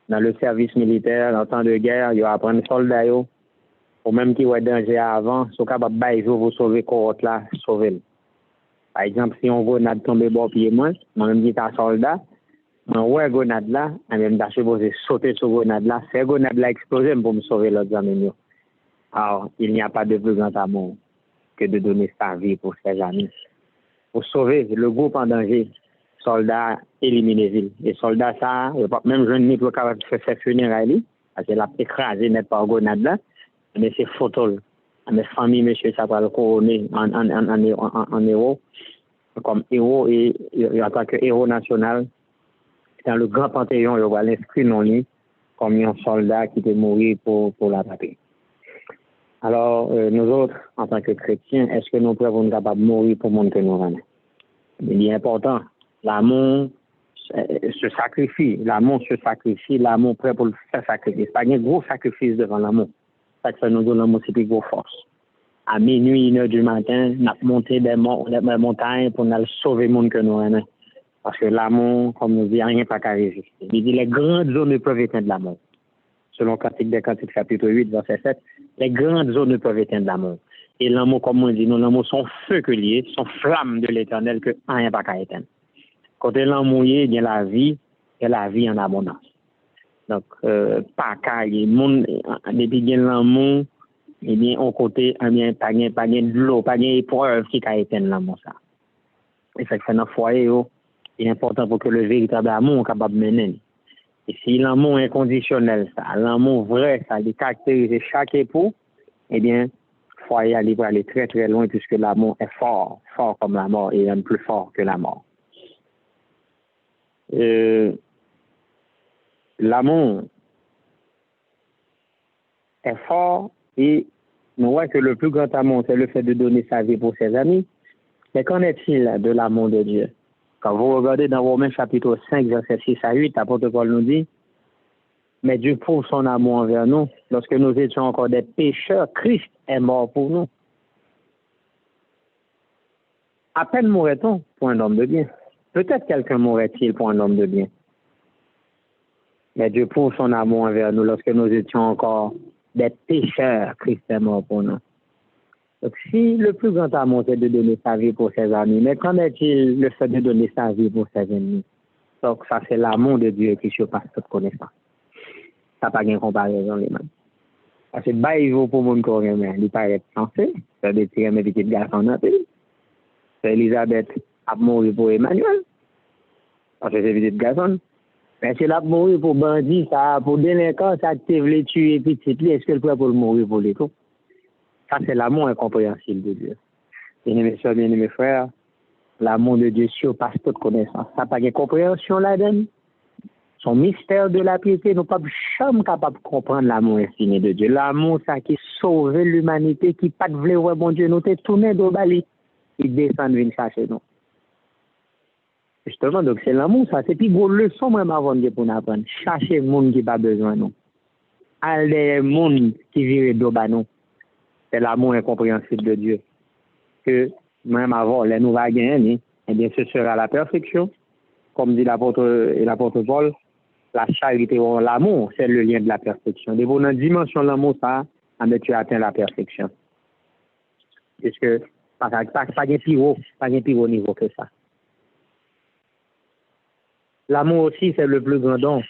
Dans le service militaire, en temps de guerre, il apprend soldats, ou même qui ont danger avant, sont capables de vous sauver corps là, sauver. Par exemple, si on grenade tombe bon pied moi, même dit un soldat, on voit grenade là, et même d'acheter supposé sauter sur grenade là, faire grenade là exploser pour me sauver l'autre amis. Alors, il n'y a pas de plus grand amour que de donner sa vie pour ses amis. Pour sauver le groupe en danger, soldats éliminer ville. Les soldats ça, même jeune ni pour capable de faire funérailles, parce qu'il a écrasé net par grenade là, mais c'est photo. Mes familles, monsieur, ça va le couronner en héros, comme héros et en tant que héros national. Dans le grand panthéon, il va l'inscrire non lui comme un soldat qui est mort pour la patrie. Alors, nous autres, en tant que chrétiens, est-ce que nous pouvons être capables de mourir pour le monde que nous venons? Il est important. L'amour se sacrifie. L'amour prêt pour le faire sacrifice. Pas un gros sacrifice devant l'amour. Ça fait nous donne l'amour, c'est plus grosse force. À minuit, 1h du matin, nous avons monté des montagnes pour nous sauver le monde que nous venons. Parce que l'amour, comme nous dit, rien pas qu'à résister. Il dit les grandes zones ne peuvent éteindre l'amour. Selon Cantique des Cantiques, chapitre 8, verset 7, les grandes zones ne peuvent éteindre l'amour. Et l'amour, comme on dit, nous, l'amour, son feu que lié, son flamme de l'éternel que rien pas qu'à éteindre. Quand l'amour il y a la vie, et la vie en abondance. Donc, pas qu'à monde depuis qu'il y a l'amour, eh bien, on côté, eh bien, pas de l'eau, pas d'épreuve qui a éteint l'amour, ça. Et ça fait dans le foyer, il est important pour que le véritable amour soit capable de mener. Et si l'amour inconditionnel, ça, l'amour vrai, ça, il caractérise chaque époux, eh bien, le foyer va aller très très loin puisque l'amour est fort, fort comme la mort et même plus fort que la mort. L'amour est fort et on voit que le plus grand amour, c'est le fait de donner sa vie pour ses amis. Mais qu'en est-il de l'amour de Dieu? Quand vous regardez dans Romains chapitre 5, verset 6 à 8, l'apôtre Paul nous dit, mais Dieu prouve son amour envers nous. Lorsque nous étions encore des pécheurs, Christ est mort pour nous. À peine mourrait-on pour un homme de bien. Peut-être quelqu'un mourrait-il pour un homme de bien. Mais Dieu prouve son amour envers nous lorsque nous étions encore des pécheurs, Christ est mort pour nous. Donc si le plus grand amour c'est de donner sa vie pour ses amis, mais qu'en est-il le fait de donner sa vie pour ses ennemis? Donc ça c'est l'amour de Dieu qui surpasse toute connaissance. Ça n'a pas de comparaison les mêmes. Parce que bah il vaut pour mon corps mais il paraît censé, c'est de tirer mes petits garçons dans le pays. C'est Elisabeth a mouru pour Emmanuel. Parce que c'est petits garçons. Mais c'est là pour mourir pour bandit, ça, pour délinquant, ça te voulait tuer petit, est-ce que le prêt pour mourir pour les tout? Ça, c'est l'amour incompréhensible de Dieu. Bien-aimés soeurs, bien-aimés frères, l'amour de Dieu surpasse toute connaissance. Ça n'a pas de compréhension là-dedans. Son mystère de la piété, nous ne sommes jamais capables de comprendre l'amour infini de Dieu. L'amour, ça qui sauve l'humanité, qui pas de voulait voir bon Dieu, nous t'es tourné d'au bali, il descend venir chercher nous. Justement, donc c'est l'amour, ça. C'est plus gros leçon même avant de pour nous apprendre. Chercher le monde qui n'a pas besoin de nous. Aller le monde qui vire d'au bas nous. C'est l'amour incompréhensible de Dieu. Que même avant, les nous va gagner, eh bien, ce sera la perfection. Comme dit l'apôtre Paul, la charité ou l'amour, c'est le lien de la perfection. Dès dans la dimension de l'amour, ça, tu atteins la perfection. Puisque, pas de plus haut niveau que ça. L'amour aussi, c'est le plus grand don.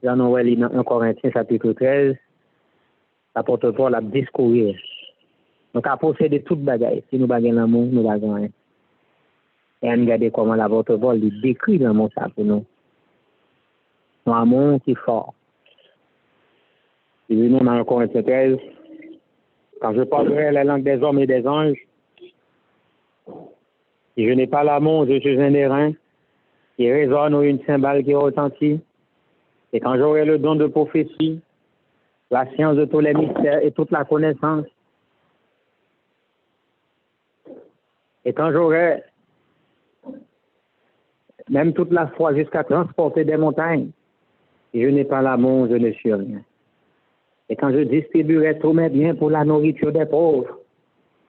Dans 1 Corinthiens chapitre 13, l'apôtre Paul a discouru. Donc, à posséder toute bagaille. Si nous baguons l'amour, nous baguons rien. Et on regarde comment l'apôtre Paul décrit l'amour ça pour nous. Un amour qui est fort. Il dit nous dans 1 Corinthiens 13, quand je parlerai la langue des hommes et des anges, si je n'ai pas l'amour, je suis un airain qui résonne ou une cymbale qui retentit. Et quand j'aurai le don de prophétie, la science de tous les mystères et toute la connaissance, et quand j'aurai même toute la foi jusqu'à transporter des montagnes, si je n'ai pas l'amour, je ne suis rien. Et quand je distribuerai tous mes biens pour la nourriture des pauvres,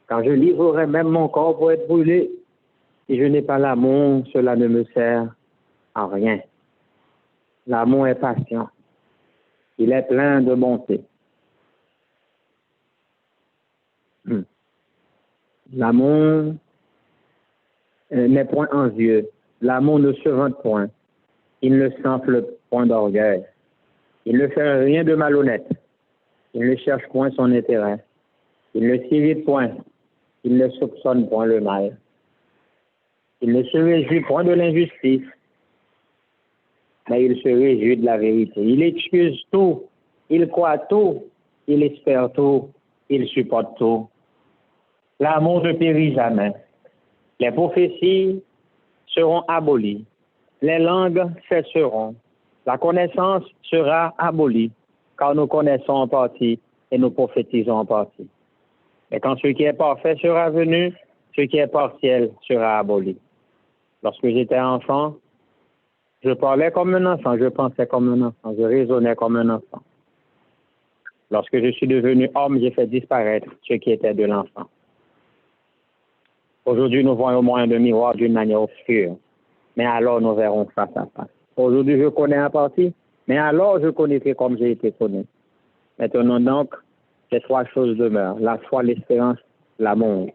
quand je livrerai même mon corps pour être brûlé, si je n'ai pas l'amour, cela ne me sert à rien. L'amour est patient. Il est plein de bonté. L'amour n'est point envieux. L'amour ne se vante point. Il ne s'enfle point d'orgueil. Il ne fait rien de malhonnête. Il ne cherche point son intérêt. Il ne s'irrite point. Il ne soupçonne point le mal. Il ne se réjouit point de l'injustice, mais il se réjouit de la vérité. Il excuse tout. Il croit tout. Il espère tout. Il supporte tout. L'amour ne périt jamais. Les prophéties seront abolies. Les langues cesseront. La connaissance sera abolie, car nous connaissons en partie et nous prophétisons en partie. Mais quand ce qui est parfait sera venu, ce qui est partiel sera aboli. Lorsque j'étais enfant, je parlais comme un enfant, je pensais comme un enfant, je raisonnais comme un enfant. Lorsque je suis devenu homme, j'ai fait disparaître ce qui était de l'enfant. Aujourd'hui, nous voyons au moyen de miroir d'une manière obscure, mais alors nous verrons face à face. Aujourd'hui, je connais en partie, mais alors je connaîtrai comme j'ai été connu. Maintenant donc, ces trois choses demeurent, la foi, l'espérance, l'amour.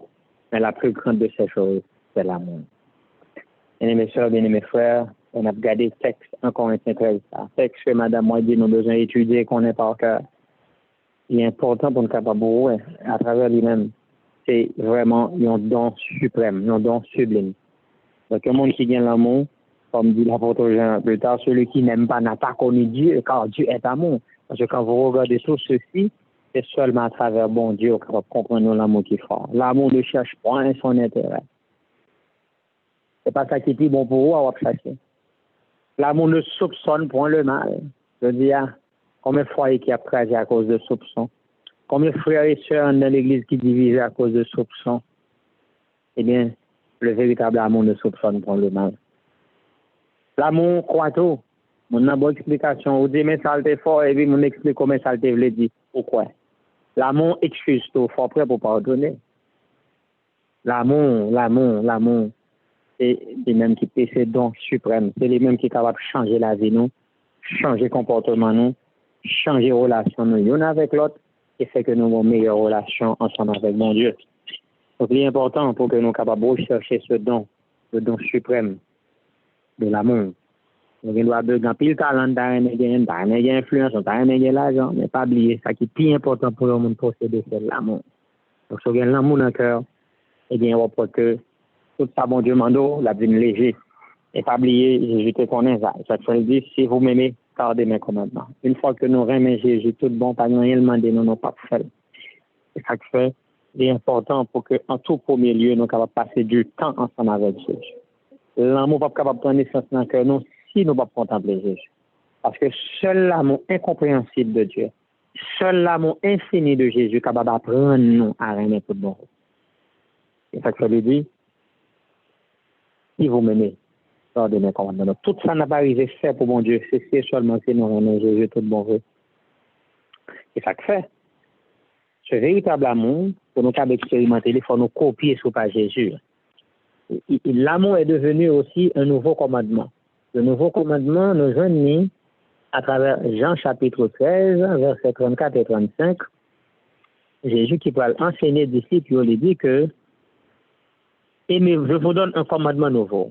Mais la plus grande de ces choses, c'est l'amour. Bien-aimés sœurs, bien-aimés frères, on a regardé le texte en Corinthiens 13. Un texte que Madame moi dit nous avons besoin d'étudier, qu'on est par cœur. Il est important pour nous capables de voir à travers lui-même. C'est vraiment un don suprême, un don sublime. Donc, un monde qui gagne l'amour, comme dit l'apôtre Jean plus tard, celui qui n'aime pas n'a pas connu Dieu, car Dieu est amour. Parce que quand vous regardez tout ceci, c'est seulement à travers bon Dieu qu'on va comprendre l'amour qui est fort. L'amour ne cherche point son intérêt. C'est pas ça qui est plus bon pour vous, on va chercher. L'amour ne soupçonne point le mal. Je veux dire, combien de foyers qui a crasé à cause de soupçons? Combien de frères et sœurs dans l'église qui divisent à cause de soupçons? Eh bien, le véritable amour ne soupçonne point le mal. L'amour croit tout. Mon a bonne explication. Vous dites, mais ça a fort, et puis mon explique comment ça a été dit. Pourquoi? L'amour excuse tout, fort prêt pour pardonner. L'amour, c'est les mêmes qui paient ces dons suprêmes. C'est les mêmes qui sont capables de changer la vie, nous, changer le comportement, nous, changer la relation, nous, l'un avec l'autre, et fait que nous avons une meilleure relation ensemble avec mon Dieu. Donc, il est important pour que nous soyons capables de rechercher ce don, le don suprême de l'amour. Nous avons besoin de pile talent, d'influence, l'argent, mais pas oublier ça qui est plus important pour le monde posséder, c'est l'amour. Donc, si vous avez l'amour dans le cœur, eh bien, on voit que tout ça, bon Dieu mando, la vie léger. Et pas oublier, Jésus te connaît ça. Ça veut dire, si vous m'aimez, gardez mes commandements. Une fois que nous remettons Jésus, tout bon, pas rien demander, nous n'avons pas fait. C'est ça qui fait, il est important pour que, en tout premier lieu, nous soyons capables de passer du temps ensemble avec Jésus. L'amour n'est pas capable de prendre naissance dans le cœur, non, si nous ne pouvons pas contempler Jésus. Parce que seul l'amour incompréhensible de Dieu, seul l'amour infini de Jésus est capable d'apprendre nous à aimer tout le monde. C'est ça que ça veut dire. Si vous m'aimez, gardez mes commandements. Tout ça n'a pas arrivé fait pour mon Dieu. C'est seulement si nous aimons Jésus tout bon vœu. C'est ça que fait. Ce véritable amour, pour nous capables d'expérimenter, il faut nous copier sur pas Jésus. L'amour est devenu aussi un nouveau commandement. Le nouveau commandement nous joignit à travers Jean chapitre 13, versets 34 et 35. Jésus qui peut enseigner aux disciples, il dit que aimez, je vous donne un commandement nouveau.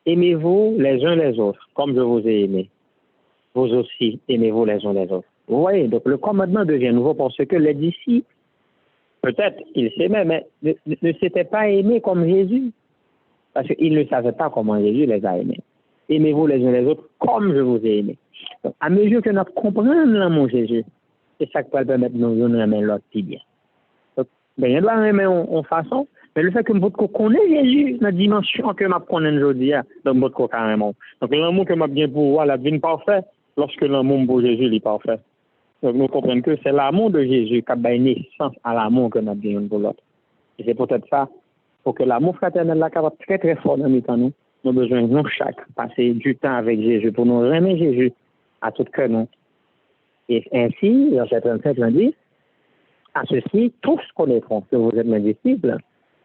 Aimez-vous les uns les autres, comme je vous ai aimé. Vous aussi, aimez-vous les uns les autres. Vous voyez, donc le commandement devient nouveau parce que les disciples, peut-être, ils s'aimaient, mais ne s'étaient pas aimés comme Jésus. Parce qu'ils ne savaient pas comment Jésus les a aimés. Aimez-vous les uns les autres comme je vous ai aimés. Donc, à mesure que nous comprenons l'amour de Jésus, c'est ça qui peut permettre de nous aimer l'autre si bien. Donc, ben, il doit aimer en façon, mais le fait que nous connaissons Jésus dans la dimension que nous connaissons aujourd'hui, donc nous carrément. Donc, l'amour que nous bien pour voir, la vie parfaite, lorsque l'amour pour Jésus est parfait. Donc, nous comprenons que c'est l'amour de Jésus qui a donné naissance à l'amour que nous avons bien pour l'autre. Et c'est peut-être ça, pour que l'amour fraternel là soit très très fort dans nous, nous avons besoin de chaque passer du temps avec Jésus pour nous aimer Jésus à tout cœur nous. Et ainsi, verset 37 on dit, à ceci, tous connaîtront que vous êtes mes disciples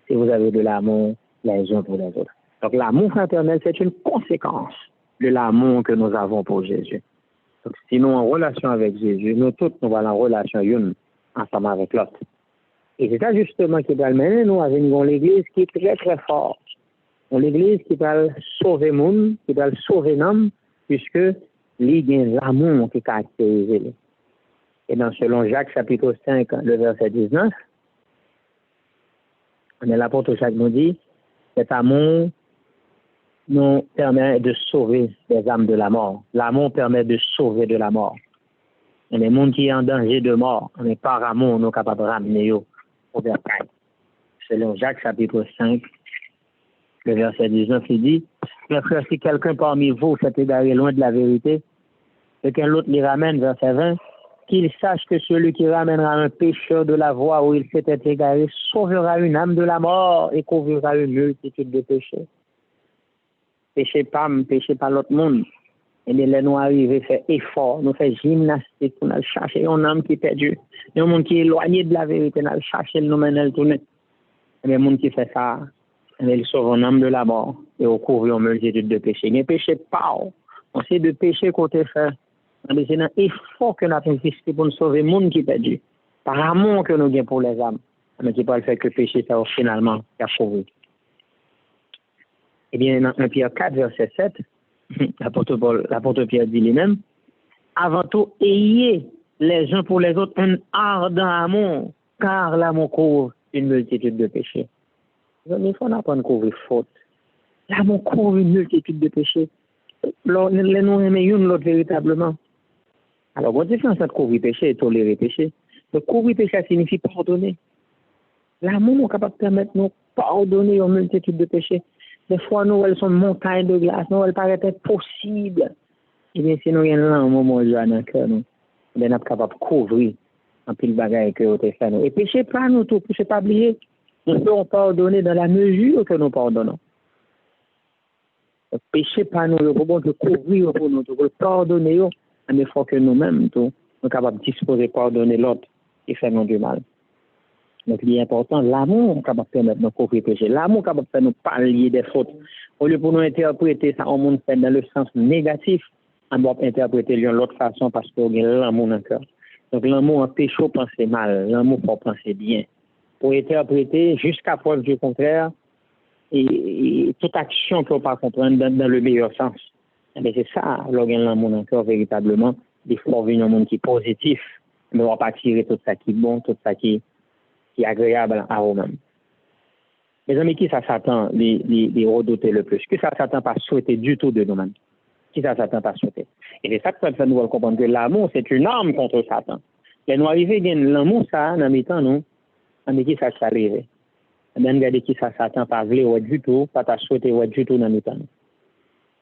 si vous avez de l'amour les uns pour les autres. Donc l'amour fraternel, c'est une conséquence de l'amour que nous avons pour Jésus. Donc, si nous en relation avec Jésus, nous tous nous allons en relation une ensemble avec l'autre. Et c'est ça justement qui va mener nous avec l'église qui est très très forte. L'église qui va sauver le monde, qui va sauver l'homme, puisque il y a l'amour qui caractérise. Et dans selon Jacques chapitre 5, le verset 19, l'apôtre Jacques nous dit, cet amour nous permet de sauver les âmes de la mort. L'amour permet de sauver de la mort. Et les gens qui sont en danger de mort, on est par amour, nous sommes capables de ramener au bercail. Selon Jacques chapitre 5, le verset 19, il dit, mes frères, si quelqu'un parmi vous s'est égaré loin de la vérité, et qu'un autre l'y ramène, verset 20, qu'il sache que celui qui ramènera un pécheur de la voie où il s'était égaré sauvera une âme de la mort et couvrira une multitude de péchés. Péchez pas l'autre monde. Et bien, nous arrivons à faire effort, nous faisons gymnastique pour nous chercher un âme qui est perdu. Un monde qui est éloigné de la vérité, nous chercher nous mener le tourner. Et bien, le monde qui fait ça, il sauve un âme de la mort et on couvre une multitude de péchés. Mais péché pas. On sait de péché côté fait. C'est un effort que nous avons fait pour nous sauver le monde qui est perdu. Par amour que nous avons pour les âmes. Mais qui peut le faire que le péché, ça finalement, il a sauvé. Eh bien, dans 1 Pierre 4, verset 7, l'apôtre Pierre dit lui-même, avant tout, ayez les uns pour les autres un ardent amour, car l'amour couvre une multitude de péchés. Il faut apprendre à couvrir faute. L'amour couvre une multitude de péchés. Nous aimons l'autre véritablement. Alors, bonne différence entre couvrir péché et tolérer péché. Le couvrir péché signifie pardonner. L'amour est capable de permettre de nous pardonner une multitude de péchés. Des fois, nous, elles sont montagnes de glace, nous, elles paraissent impossibles. Eh bien, si nous avons un moment dans le cœur, nous sommes capables de couvrir un pile de bagages que nous avons fait. Et péché pas nous tout, péché pas oublier. Nous pouvons pardonner dans la mesure que nous pardonnons. Péché pas nous, nous pouvons couvrir pour nous, pour pardonner, mais il faut que nous-mêmes, nous sommes capables de disposer de pardonner l'autre qui fait nous du mal. Donc, il est important, l'amour est capable de permettre de couvrir péché. L'amour est capable de faire nous pallier des fautes. Au lieu pour nous interpréter ça, on monde fait dans le sens négatif, on doit interpréter de l'autre façon parce qu'on a l'amour dans le cœur. Donc, l'amour empêche de penser mal, l'amour pour penser bien. Pour interpréter jusqu'à preuve du contraire, et toute action qu'on ne peut pas comprendre dans le meilleur sens. Mais c'est ça, l'amour dans le cœur, véritablement, il faut venir un monde qui est positif, mais on ne va pas tirer tout ça qui est bon, tout ça qui est agréable à vous-même. Mes amis, qui ça Satan les redouter le plus? Qui ça Satan pas souhaiter du tout de nous-mêmes? Qui ça Satan pas souhaiter? Et c'est ça que ça nous comprendre que l'amour, c'est une arme contre Satan. Et nous arrivons à gagner l'amour, ça, dans mes temps, nous, mais qui ça arrive? Bien, regardez qui ça Satan pas voulu ou du tout, pas ta souhaiter ou du tout dans mes temps.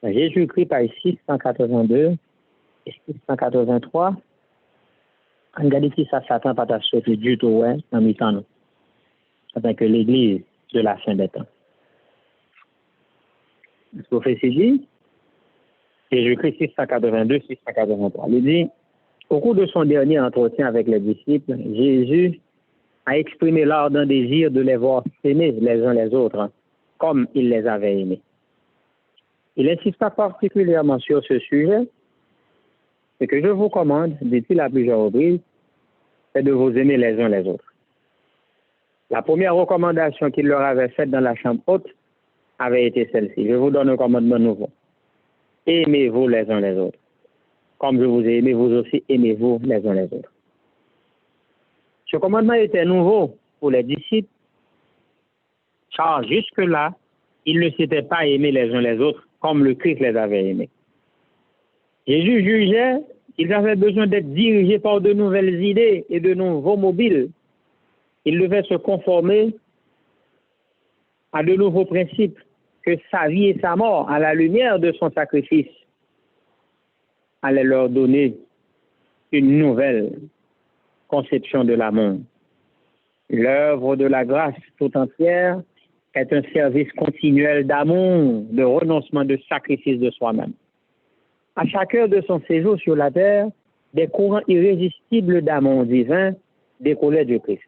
Jésus-Christ par 682 et 683, regardez qui ça Satan pas ta souhaiter du tout, ouais, dans mes temps, nous. Afin que l'Église de la fin des temps. La prophétie dit, Jésus-Christ 682, 683. Il dit, au cours de son dernier entretien avec les disciples, Jésus a exprimé l'ardent désir de les voir s'aimer les uns les autres, comme il les avait aimés. Il insista particulièrement sur ce sujet. Ce que je vous commande, dit-il à plusieurs reprises, c'est de vous aimer les uns les autres. La première recommandation qu'il leur avait faite dans la chambre haute avait été celle-ci. Je vous donne un commandement nouveau. Aimez-vous les uns les autres. Comme je vous ai aimé, vous aussi aimez-vous les uns les autres. Ce commandement était nouveau pour les disciples, car jusque-là, ils ne s'étaient pas aimés les uns les autres comme le Christ les avait aimés. Jésus jugeait qu'ils avaient besoin d'être dirigés par de nouvelles idées et de nouveaux mobiles. Il devait se conformer à de nouveaux principes, que sa vie et sa mort, à la lumière de son sacrifice, allaient leur donner une nouvelle conception de l'amour. L'œuvre de la grâce tout entière est un service continuel d'amour, de renoncement, de sacrifice de soi-même. À chaque heure de son séjour sur la terre, des courants irrésistibles d'amour divin découlaient du Christ.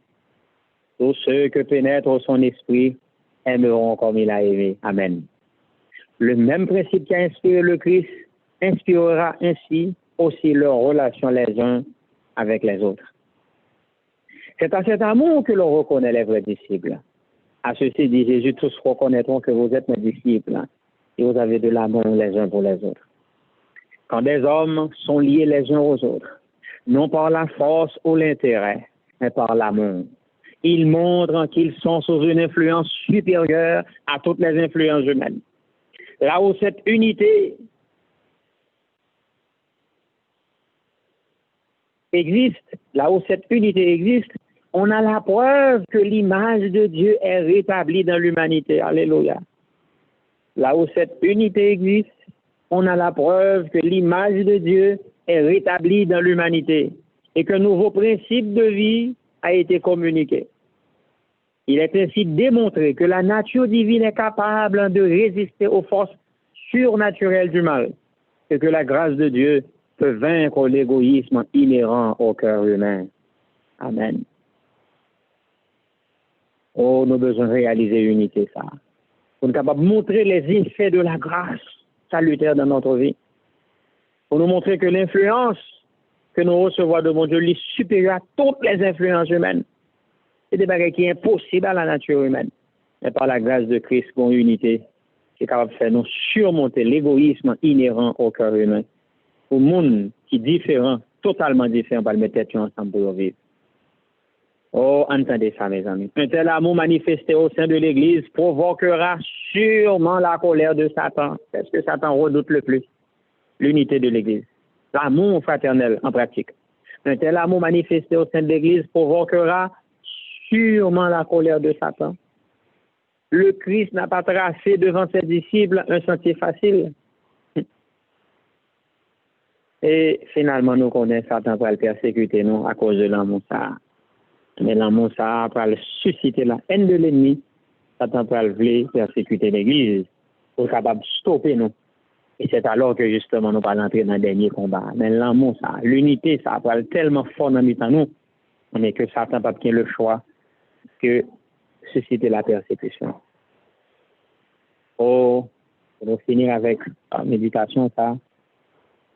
Tous ceux que pénètre son esprit aimeront comme il a aimé. Amen. Le même principe qui a inspiré le Christ inspirera ainsi aussi leurs relations les uns avec les autres. C'est à cet amour que l'on reconnaît les vrais disciples. À ceci dit Jésus, tous reconnaîtront que vous êtes mes disciples et vous avez de l'amour les uns pour les autres. Quand des hommes sont liés les uns aux autres, non par la force ou l'intérêt, mais par l'amour, ils montrent qu'ils sont sous une influence supérieure à toutes les influences humaines. Là où cette unité existe, on a la preuve que l'image de Dieu est rétablie dans l'humanité. Alléluia. Là où cette unité existe, on a la preuve que l'image de Dieu est rétablie dans l'humanité et qu'un nouveau principe de vie a été communiqué. Il est ainsi démontré que la nature divine est capable de résister aux forces surnaturelles du mal et que la grâce de Dieu peut vaincre l'égoïsme inhérent au cœur humain. Amen. Oh, nous devons réaliser l'unité, ça. Pour nous capables de montrer les effets de la grâce salutaire dans notre vie. Pour nous montrer que l'influence que nous recevons de mon Dieu est supérieure à toutes les influences humaines. C'est des bagages qui sont impossibles à la nature humaine. Mais par la grâce de Christ, qu'on unité qui est capable de faire nous surmonter l'égoïsme inhérent au cœur humain. Pour le monde qui est différent, totalement différent, va le mettre ensemble pour vivre. Oh, entendez ça, mes amis. Un tel amour manifesté au sein de l'Église provoquera sûrement la colère de Satan. C'est ce que Satan redoute le plus. L'unité de l'Église. L'amour fraternel en pratique. Un tel amour manifesté au sein de l'Église provoquera sûrement la colère de Satan. Le Christ n'a pas tracé devant ses disciples un sentier facile. Et finalement, nous connaissons Satan pour le persécuter nous à cause de l'amour ça. Mais l'amour ça va susciter la haine de l'ennemi. Satan va vouloir persécuter l'Église pour capable de stopper nous. Et c'est alors que justement nous allons entrer dans le dernier combat. Mais l'amour ça, l'unité ça va tellement fort dans nous, mais que Satan n'a pas le choix que susciter la persécution. Oh, pour finir avec la méditation ça.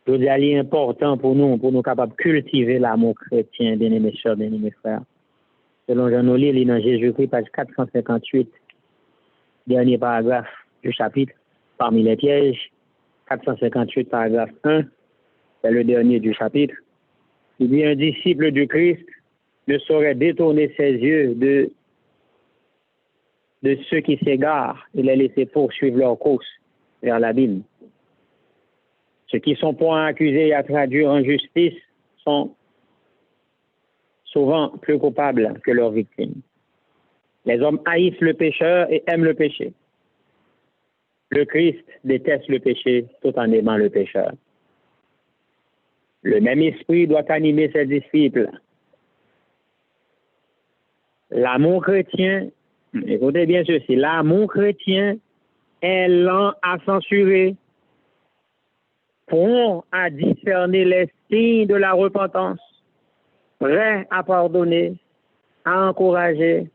Je dis qu'il est important pour nous capables de cultiver l'amour chrétien, bien-aimés sœurs, bien-aimés frères. Selon Jean Nolly, dans Jésus-Christ, page 458, dernier paragraphe du chapitre, parmi les pièges, 458, paragraphe 1, c'est le dernier du chapitre. Il dit un disciple du Christ ne saurait détourner ses yeux de ceux qui s'égarent et les laisser poursuivre leur course vers l'abîme. Ceux qui sont point accusés et à traduire en justice sont souvent plus coupables que leurs victimes. Les hommes haïssent le pécheur et aiment le péché. Le Christ déteste le péché tout en aimant le pécheur. Le même esprit doit animer ses disciples. L'amour chrétien, écoutez bien ceci, l'amour chrétien est lent à censurer, prompt à discerner les signes de la repentance, prêt à pardonner, à encourager,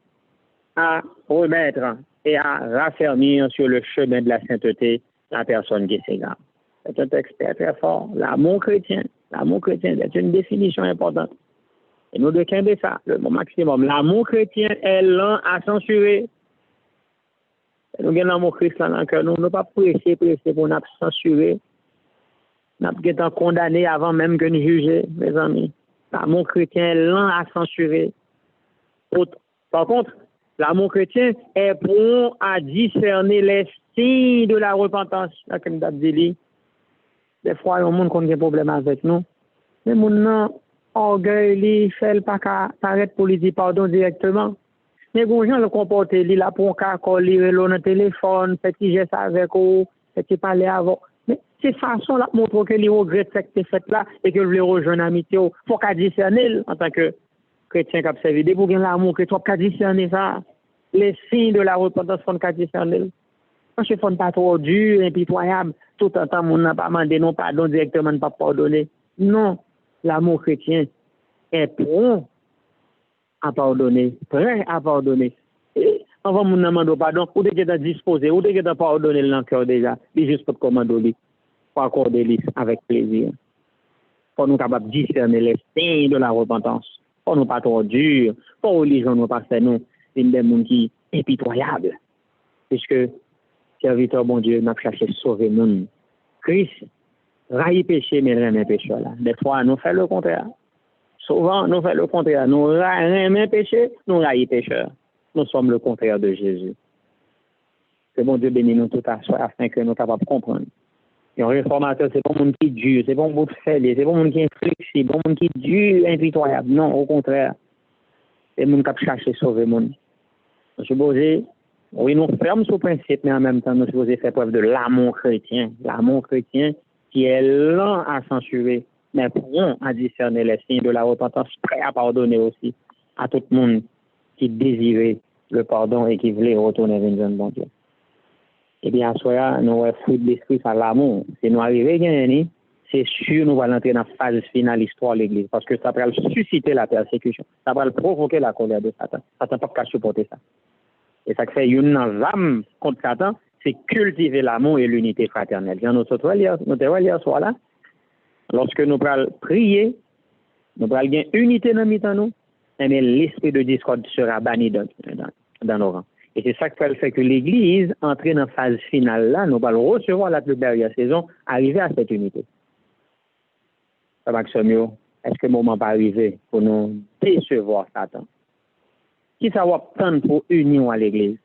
à remettre et à raffermir sur le chemin de la sainteté la personne qui s'égare. C'est un texte très, très fort. L'amour chrétien, c'est une définition importante. Et nous devons ça, le maximum. L'amour chrétien est lent à censurer. Nous avons l'amour chrétien dans le cœur. Nous ne pouvons pas presser pour nous censurer. Nous sommes condamnés avant même que nous juger, mes amis. L'amour chrétien est lent à censurer. Par contre, l'amour chrétien est prompt à discerner les signes de la repentance. Là, comme Dabdili, des fois, il y a un monde qui a des problèmes avec nous. Mais mon orgueil, il fait pas paraître pour lui dire pardon directement. Mais les gens le comportent, il a pour un cas, il dans le téléphone, petit geste avec eux, petit parler avant. Mais c'est façon là montre que il regrette cette fête là et que veut rejoindre l'amitié. Il faut qu'à discerner en tant que chrétien qui a servi pour gagner l'amour que tu as discerner ça. Les signes de la repentance sont qu'à discerner. Parce que faut pas trop dur, impitoyable, tout en temps on n'a pas demandé non pardon directement, pas pardonner. Non, l'amour chrétien est prompt à pardonner, prêt à pardonner. Et avant mon demande pardon, ou dès que tu disposé, ou dès que tu pardonné dans le cœur déjà, il juste pour commander, pour accorder avec plaisir. Pour nous capables de discerner les signes de la repentance. Pour nous pas trop dur, pour religion nous pas faire nous, une des gens qui est impitoyable. Puisque serviteur bon Dieu n'a cherché à sauver le monde. Christ raille péché, mais remet péché là. Des fois, nous faisons le contraire. Souvent, nous faisons le contraire. Nous remet péché, nous raille pécheur. Nous sommes le contraire de Jésus. Que bon Dieu bénisse nous tout à soi afin que nous soyons capables de comprendre. Et un réformateur, c'est pas un monde qui est dur, c'est pas un monde faible, c'est pas un monde qui est inflexible, un monde qui est dur, impitoyable. Non, au contraire. C'est un monde qui a cherché à sauver le monde. Nous sommes supposés, oui, nous fermons ce principe, mais en même temps, nous sommes supposés faire preuve de l'amour chrétien. L'amour chrétien qui est lent à censurer, mais prompt à discerner les signes de la repentance, prêt à pardonner aussi à tout le monde qui désirait le pardon et qui voulait retourner vers le bon Dieu. Eh bien, à soi, nous avons fruit de l'esprit par l'amour. Si nous arrivons à gagner, c'est sûr nous allons entrer dans la phase finale de l'histoire de l'Église. Parce que ça va susciter la persécution. Ça va provoquer la colère de Satan. Satan ne peut pas supporter ça. Et ça fait une âme contre Satan, c'est cultiver l'amour et l'unité fraternelle. Dans notre hier soir là, lorsque nous allons prier, nous allons gagner unité dans nous, mais l'esprit de discorde sera banni dans nos rangs. Et c'est ça qui fait que l'Église, entrer dans la phase finale là, nous allons recevoir la plus dernière saison, arriver à cette unité. Ça va que est-ce que le moment va arriver pour nous décevoir Satan? Qui ça va prendre pour unir à l'Église?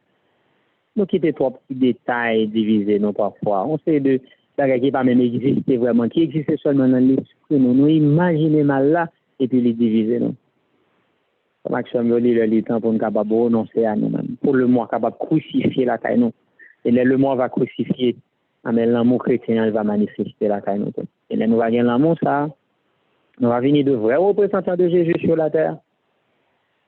Nous quittons trois petits détails divisés, nous parfois. On sait de bagages qui pas même exister vraiment, qui existent seulement dans l'esprit. Nous imaginons mal là et puis les diviser. Nous. Ça va que le temps pour nous capable renoncer à nous-mêmes. Pour le mois capable crucifier la taille nous. Et là, le mois va crucifier, mais l'amour chrétien il va manifester la taille nous. Et là, nous va gagner l'amour ça. Nous va venir de vrais représentants de Jésus sur la terre.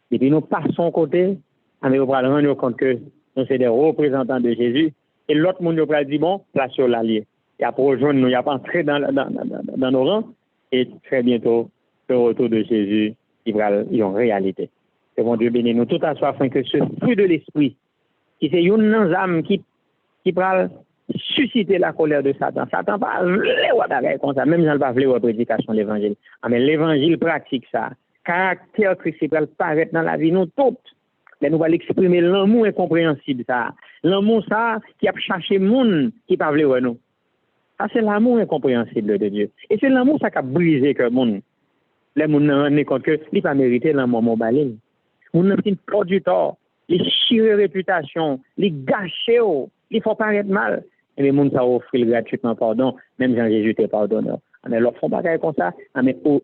Et puis nous passons côté, mais on va rendre compte que nous sommes des représentants de Jésus. Et l'autre monde va dire, bon, place sur l'allié. Et après, rejoindre nous, il n'y a pas entré dans nos rangs. Et très bientôt, le retour de Jésus, il va y en réalité. Que mon Dieu bénisse nous tout à soi afin que ce fruit de l'esprit, qui c'est une âme qui va susciter la colère de Satan. Satan va vouloir comme ça, même si il va vouloir la prédication de l'évangile. Mais l'évangile pratique ça. Caractère Christ va paraître dans la vie nous toutes. Mais nous allons exprimer l'amour incompréhensible ça. L'amour ça qui a cherché le monde qui pas vouloir nous. Ça c'est l'amour incompréhensible de Dieu. Et c'est l'amour ça qui a brisé que le monde. Les gens ne rendent compte que il pas mérité l'amour mon balai. On n'a pas du tort. Les chirer réputation, les gâcher, il faut paraître mal. Et les gens ça offrir gratuitement pardon, même Jean-Jésus te pardonne. Mais leur font pas comme ça, mais au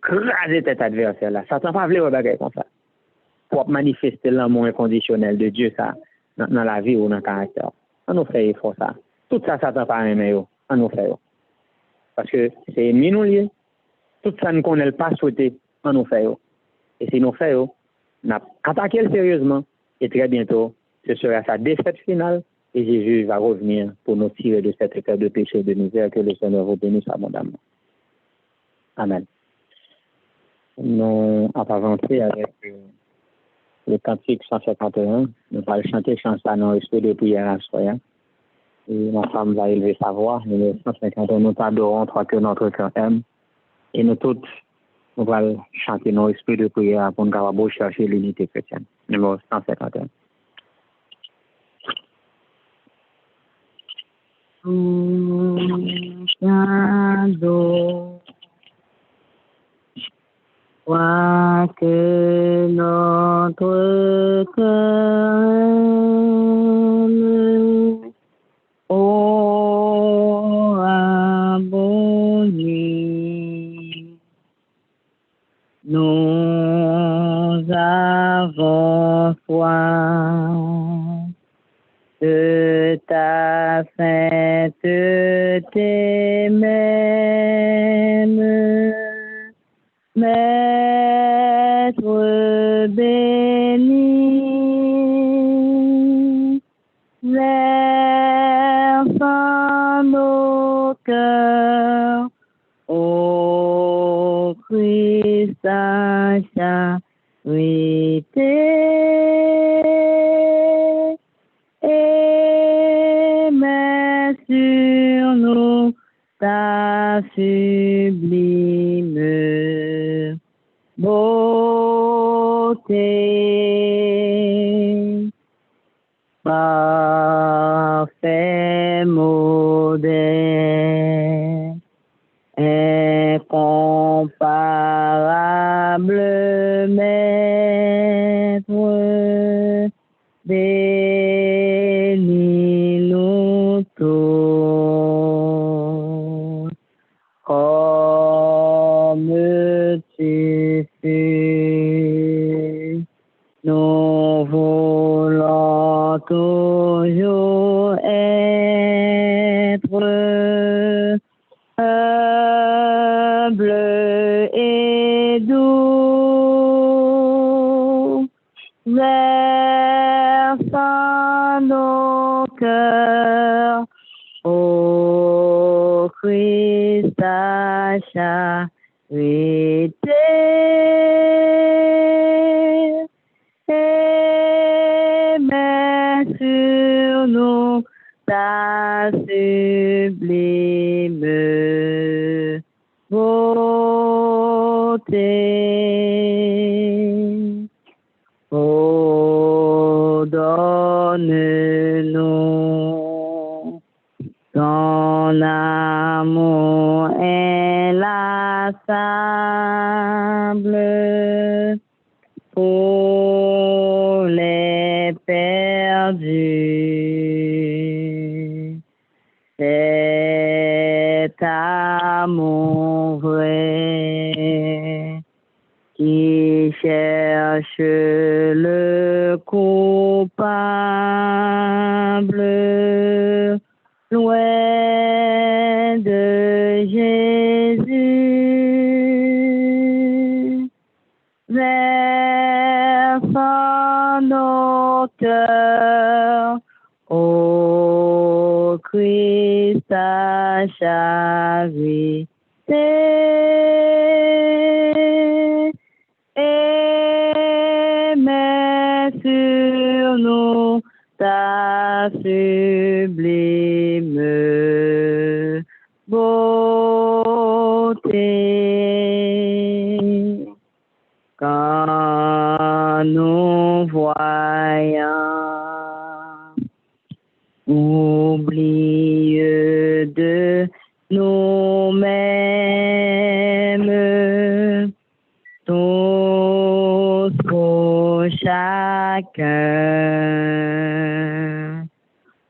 craser cet adversaire là. Satan pas vouloir bagaille comme ça. Pour manifester l'amour inconditionnel de Dieu ça dans la vie ou dans le caractère. On nous fait effort ça. Tout ça Satan pas aimer on nous fait. Parce que c'est ennemi nous lié. Tout ça nous connaît pas souhaiter on nous fait. Et si nous fait on a attaqué sérieusement et très bientôt ce sera sa défaite finale et Jésus va revenir pour nous tirer de cette état de péché et de misère que le Seigneur vous bénisse abondamment. Amen. Nous avons avancé avec le cantique 151. Nous allons chanter chanson dans le respect de prière à soi. Et ma femme va élever sa voix. Le 151, nous t'adorons, toi que notre cœur aime. Et nous toutes, nous allons chanter nos esprits de prière pour nous capables chercher l'unité chrétienne. Numéro 151. Quoi que notre cœur abonné, nous avons foi de ta sainteté même. Maître béni, versant nos cœurs, ô Christ ta charité, et mets sur nous ta sublime beauté, parfait modèle, incomparable maître, bénis-nous tous. Comme tu fus, nous voulons toujours être humble et doux, versant nos cœurs, ô Christ ta charité, et mets sur nous ta sublime beauté. Oh, Pardonne-nous. Ton amour inlassable pour les perdus. C'est amour vrai qui cherche le coupable loin de Jésus. Versant nos cœurs au Christ ta charité. Et mets sur nous ta sublime beauté. Quand nous voyons oublie de nous-mêmes, tous pour chacun.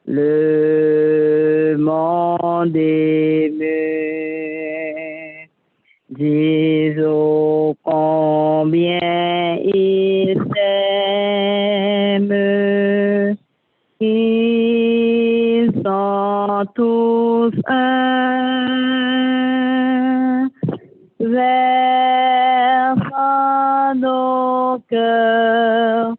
Le monde est muet, disons combien il s'aime. Ils sont tous un, versant nos cœurs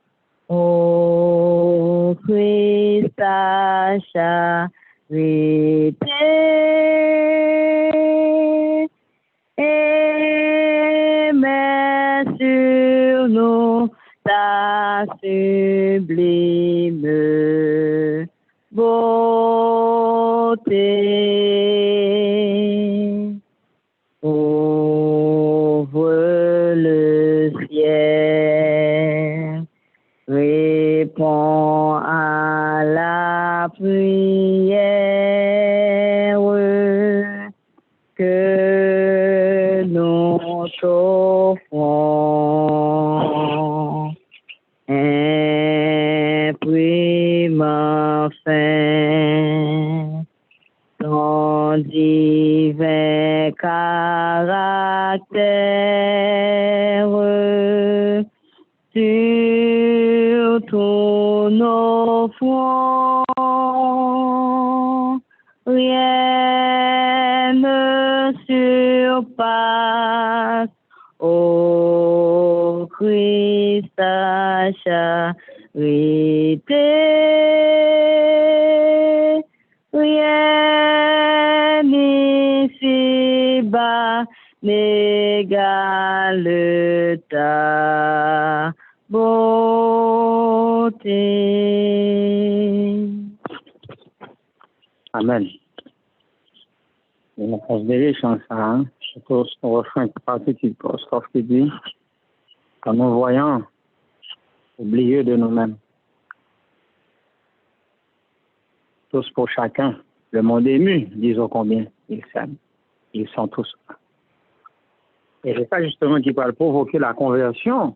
au Christ ta charité. Et mets sur nous ta sublime beauté. Ouvre le ciel, réponds à la prière que nous t'offrons. Imprime enfin ton divin caractère sur tous nos fronts. Rien ne surpasse, ô Christ ta charité. Rien ici-bas n'égale ta beauté. Amen. On va considérer ça, hein. Surtout au refrain particulier, ce qui dit, quand nous voyons, oublier de nous-mêmes. Tous pour chacun. Le monde est ému, disons combien ils s'aiment. Ils sont tous. Et c'est ça justement qui peut provoquer la conversion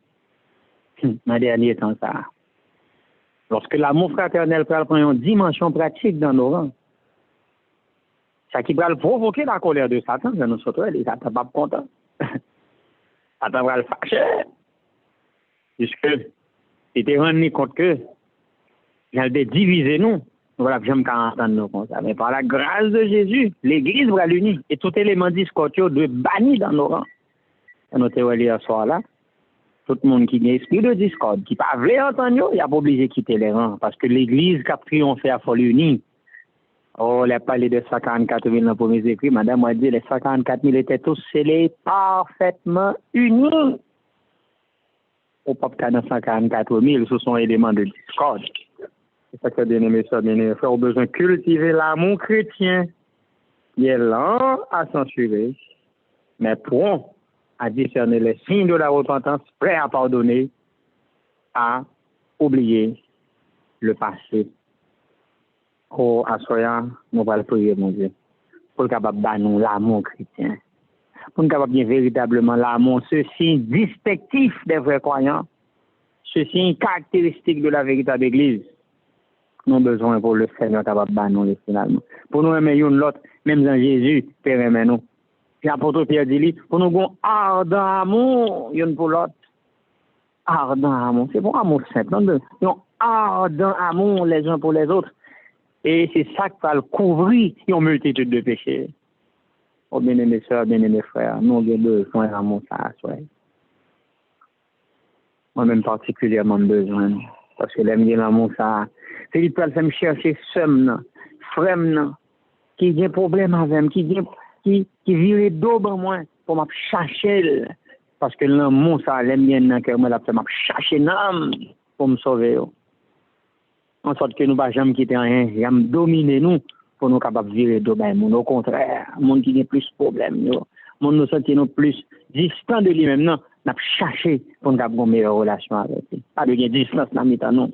dans les derniers temps. Ça. Lorsque l'amour fraternel prend une dimension pratique dans nos rangs, ça qui va provoquer la colère de Satan, dans nos autres, les Satan pas content. Satan va le fâcher. Puisque il était rendu compte que il a divisé nous. Voilà, j'aime quand entendre nous comme ça. Mais par la grâce de Jésus, l'Église va l'unir. Et tout élément discordant doit banni dans nos rangs. Et nous avons hier soir là. Tout le monde qui a esprit de discorde, qui ne veut pas entendre, il n'est pas obligé de quitter les rangs. Parce que l'Église qui a triomphé a fallu unir. Oh, les parlé de 54 000 dans le premier écrit. Madame m'a dit les 54 000 étaient tous scellés, parfaitement unis. Au pape dans 144 000, ce sont éléments de discorde. C'est ça que bien aimé ça, bien aimé frère, on a besoin de cultiver l'amour chrétien. Il est lent à censurer, mais prompt à discerner les signes de la repentance, prêt à pardonner, à oublier le passé. Oh, à soya, nous allons prier, mon Dieu, pour capable de nous l'amour chrétien. Pour nous capable bien véritablement l'amour, ce signe distinctif des vrais croyants, ce signe caractéristique de la véritable Église. Nous avons besoin pour le Seigneur capable de nous finalement. Pour nous aimer l'autre, même dans Jésus, Père aime nous. Puis l'apôtre Pierre dit, pour nous avoir ardent amour, l'un pour l'autre. Ardent amour, c'est bon amour simple. Nous avons ardent amour les uns pour les autres. Et c'est ça qui va le couvrir une multitude de péchés. Oh, bien-aimés sœurs, bien-aimés frères, nous avons besoin d'amour, ça, ouais. Moi-même particulièrement besoin. Parce que l'aime bien l'amour, ça. C'est qu'il peut me chercher seul, frère, qui a un problème avec moi, qui vire d'aube en moi, pour me chercher. Parce que l'amour, ça, l'aime bien dans le cœur, moi, là, pour me chercher l'âme, pour me sauver. En sorte que nous ne pas jamais quitter rien, jamais dominer nous pour nous capables de virer de bain. Au contraire, monde qui a plus de problèmes, monde nous sentir plus distants de lui-même, non, n'a cherché pour nous avoir une meilleure relation avec lui. Pas de distance dans le nous.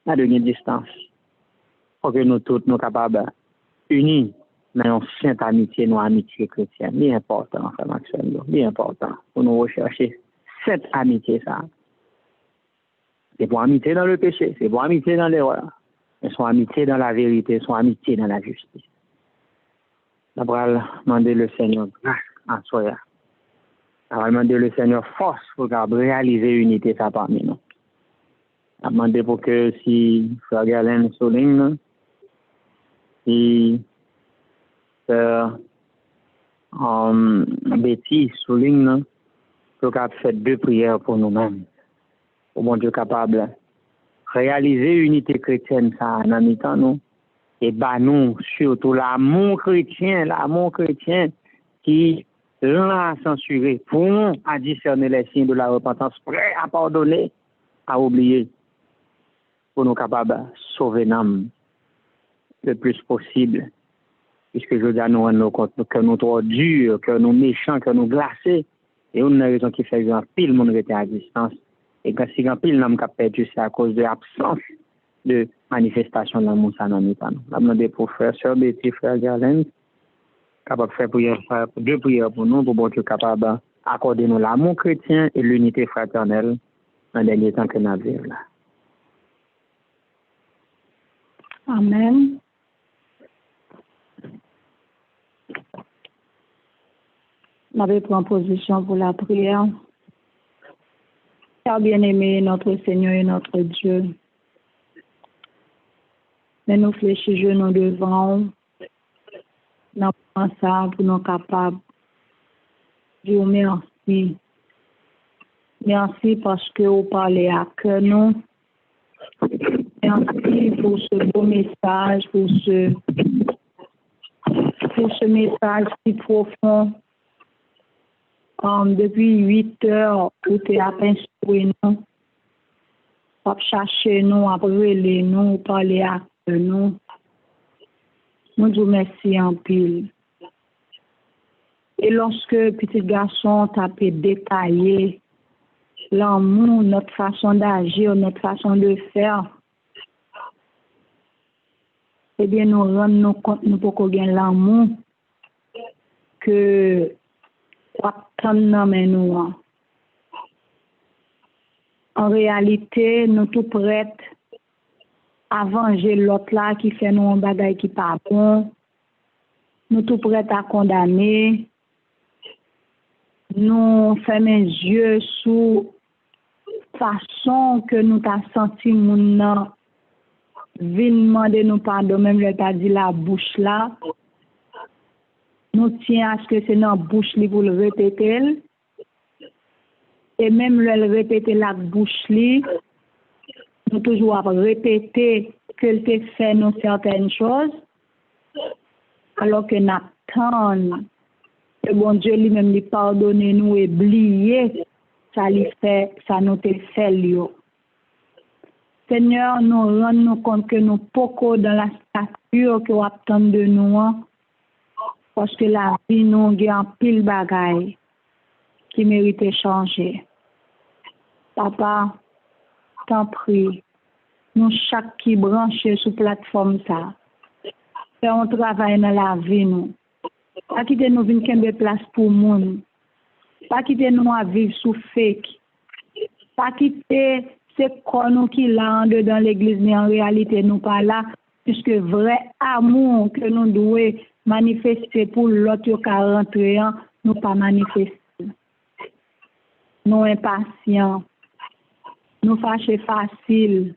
Pas de distance. Pour que nous tous nous capables unis dans une sainte amitié, nos amitié chrétienne. Bien important, frère Maxime, bien important pour nous rechercher cette amitié ça. C'est pour amitié dans le péché, c'est pour amitié dans l'erreur. Mais son amitié dans la vérité, son amitié dans la justice. On va demander le Seigneur grâce à soi. On va demander le Seigneur force pour réaliser l'unité ça parmi nous. On va demander pour que si Frère Galen souligne, si Sœur Betty souligne, pour qu'on fasse 2 prières pour nous-mêmes. Pour mon Dieu capable de réaliser l'unité chrétienne ça dans mi-temps nous et bah nous surtout l'amour chrétien qui l'a censuré pour nous à discerner les signes de la repentance, prêt à pardonner, à oublier, pour nous capables de sauver l'âme le plus possible, puisque je dois nous rendre compte que nous trop durs, que nous méchants, que nous glacés, et une raison qui fait que pile monde était à distance. Et quand si grand pile n'a pas perdu, c'est à cause de l'absence de manifestation de l'amour dans nos temps. On a demandé pour frère Sœur Betty, frère Galen, capable de faire prière, 2 prières pour nous, pour être capable d'accorder nous l'amour chrétien et l'unité fraternelle dans les derniers temps que nous vivons là. Amen. On avait pris en position pour la prière. Père bien-aimé, notre Seigneur et notre Dieu, mais nous fléchissons nous devant, nous pensons pour nous capables de vous merci. Merci parce que vous parlez à cœur nous. Merci pour ce beau message, pour ce message si profond. Depuis 8 heures, tout est à peine sur nous. Pour chercher nous, à brûler nous, parler à nous. Nous vous remercions en pile. Et lorsque petit garçon t'a pu détailler l'amour, notre façon d'agir, notre façon de faire, eh bien, nous rendons compte, nous pouvons gagner l'amour que nous. En réalité, nous tous prêts à venger l'autre là qui fait nous un bagage qui pas bon. Nous tous prêts à condamner. Nous fermons les yeux sous façon que nous t'a senti mon vin demander nous pardon, même le t'a dit la bouche là. Nous tiens à ce que c'est dans la bouche pour le répéter. Et même le répéter la bouche, nous toujours répéter que te fait nous certaines choses, alors que nous attendons que bon Dieu lui-même lui pardonne nous et oublier ça lui fait, ça nous te fait lui. Seigneur, nous rendons compte que nous poco dans la stature que vous attendez de nous. Parce que la vie nous a un pile bagaille qui mérite changer. Papa, t'en prie, nous chaque qui branché sur plateforme ça. Fait un travail dans la vie nous. Pas quitter nous venir kembe place pour monde. Pas quitter nous à vivre sous fake. Pas quitter c'est quoi nous qui là en dedans l'église mais en réalité nous pas là puisque vrai amour que nous devons manifester pour l'autre qui rentrer nous pas manifester. Nous impatients. Nous fâchés facile.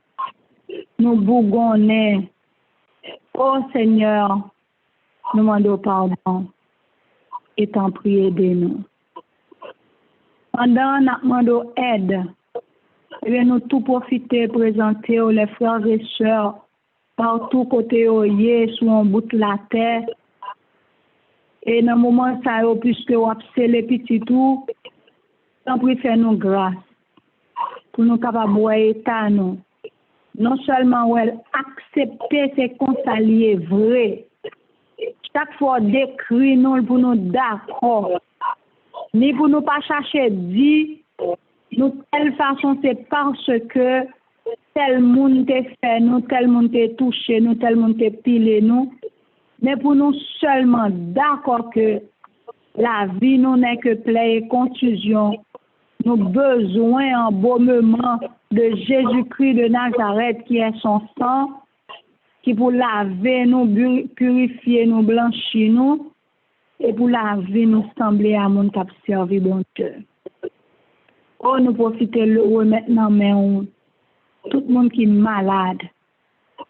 Nous bougonnés. Oh Seigneur, nous demandons pardon et t'en prie aidez-nous. Pendant nous demandons aide, et bien nous tout profiter, présenter les frères et sœurs partout côté sur un bout de la terre. Et dans le moment ça, puisque vous avez les petits tout, t'en prie faire nous grâce pour nous capables de voir état nous. Non seulement accepter ces consaliers vrais, chaque fois décrit nous pour nous d'accord, ni pour nous pas chercher dit, nous telle façon c'est parce que tel monde te fait nous, tel monde te touché nous, tel monde te pilé nous, mais pour nous seulement d'accord que la vie nous n'est que plaie et contusion. Nous avons besoin en moment de Jésus-Christ de Nazareth qui est son sang, qui pour laver nous, purifier nous, blanchir nous, et pour laver nous sembler à mon cap servi bon Dieu. Oh, nous profitons le maintenant, mais tout le monde qui est malade,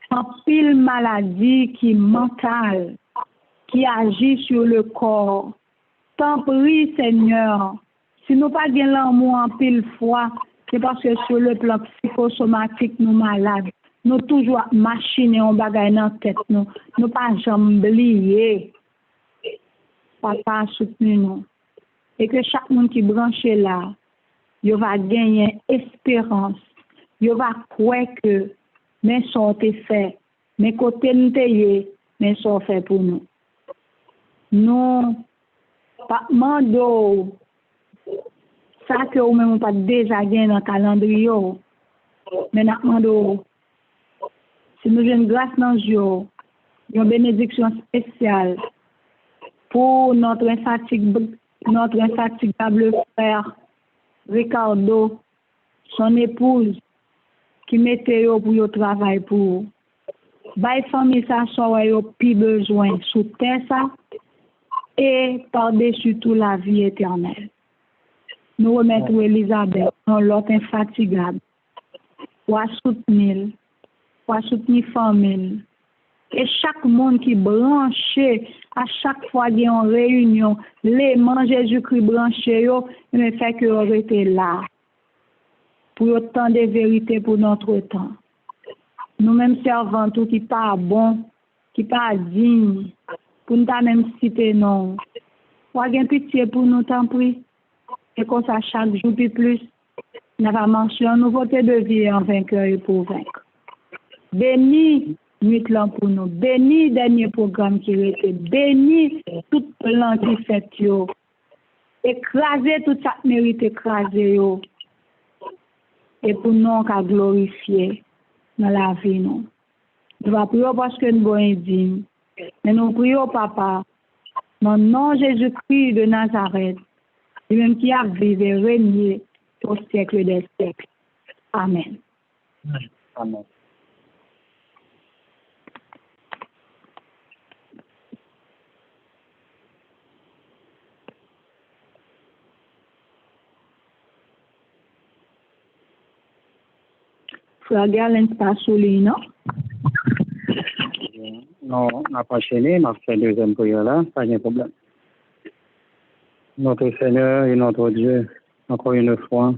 en pile maladie qui est mentale, qui agit sur le corps. T'en prie, Seigneur. Si nous pas gain l'amour en pile fois, c'est parce que sur le plan psychosomatique, nous malades. Nous toujours machiner en bagaille dans tête nous. Nous pas jamais oublier. Papa soutenu nous. Et que chaque monde qui branché là, il va gagner espérance. Il va croire que mes sont fait, mes côtés nous tayé, mes sont fait pour nous. Nous pas mando ça que ou même pas déjà gagné dans le calendrier. Mais nous demandons, si nous avons une grâce dans le jour, une bénédiction spéciale pour notre infatigable frère Ricardo, son épouse, qui mettait pour le travail pour. Bay famille ça soit yo plus besoin sous terre ça et par-dessus tout la vie éternelle. Nous remettons Elisabeth dans l'autre infatigable pour soutenir la famille. Et chaque monde qui branché, à chaque fois qu'il y a une réunion, les mains Jésus-Christ branché, il me fait que vous été là pour autant de vérité pour notre temps. Nous-mêmes servants tout qui pas bon, qui pas digne, pour nous même citer non. Ou bien pitié pour nous, tant pis. Et comme ça, chaque jour plus, nous avons mentionné une nouveauté de vie en vainqueur et pour vaincre. Béni nuit pour nous, béni dernier programme qui était, béni tout plan qui fait yo, écraser tout ça mérite écraser yo, et pour nous qu'à glorifier dans la vie nous. Nous va prier parce que nous sommes indignes, mais nous prions papa, dans le nom de Jésus-Christ de Nazareth, lui-même qui a vécu et régné au siècle des siècles. Amen. Amen. Frère Galen, pas souligné, non? Non, on n'a pas enchaîné, on a fait deuxième prière là, pas de problème. Notre Seigneur et notre Dieu, encore une fois,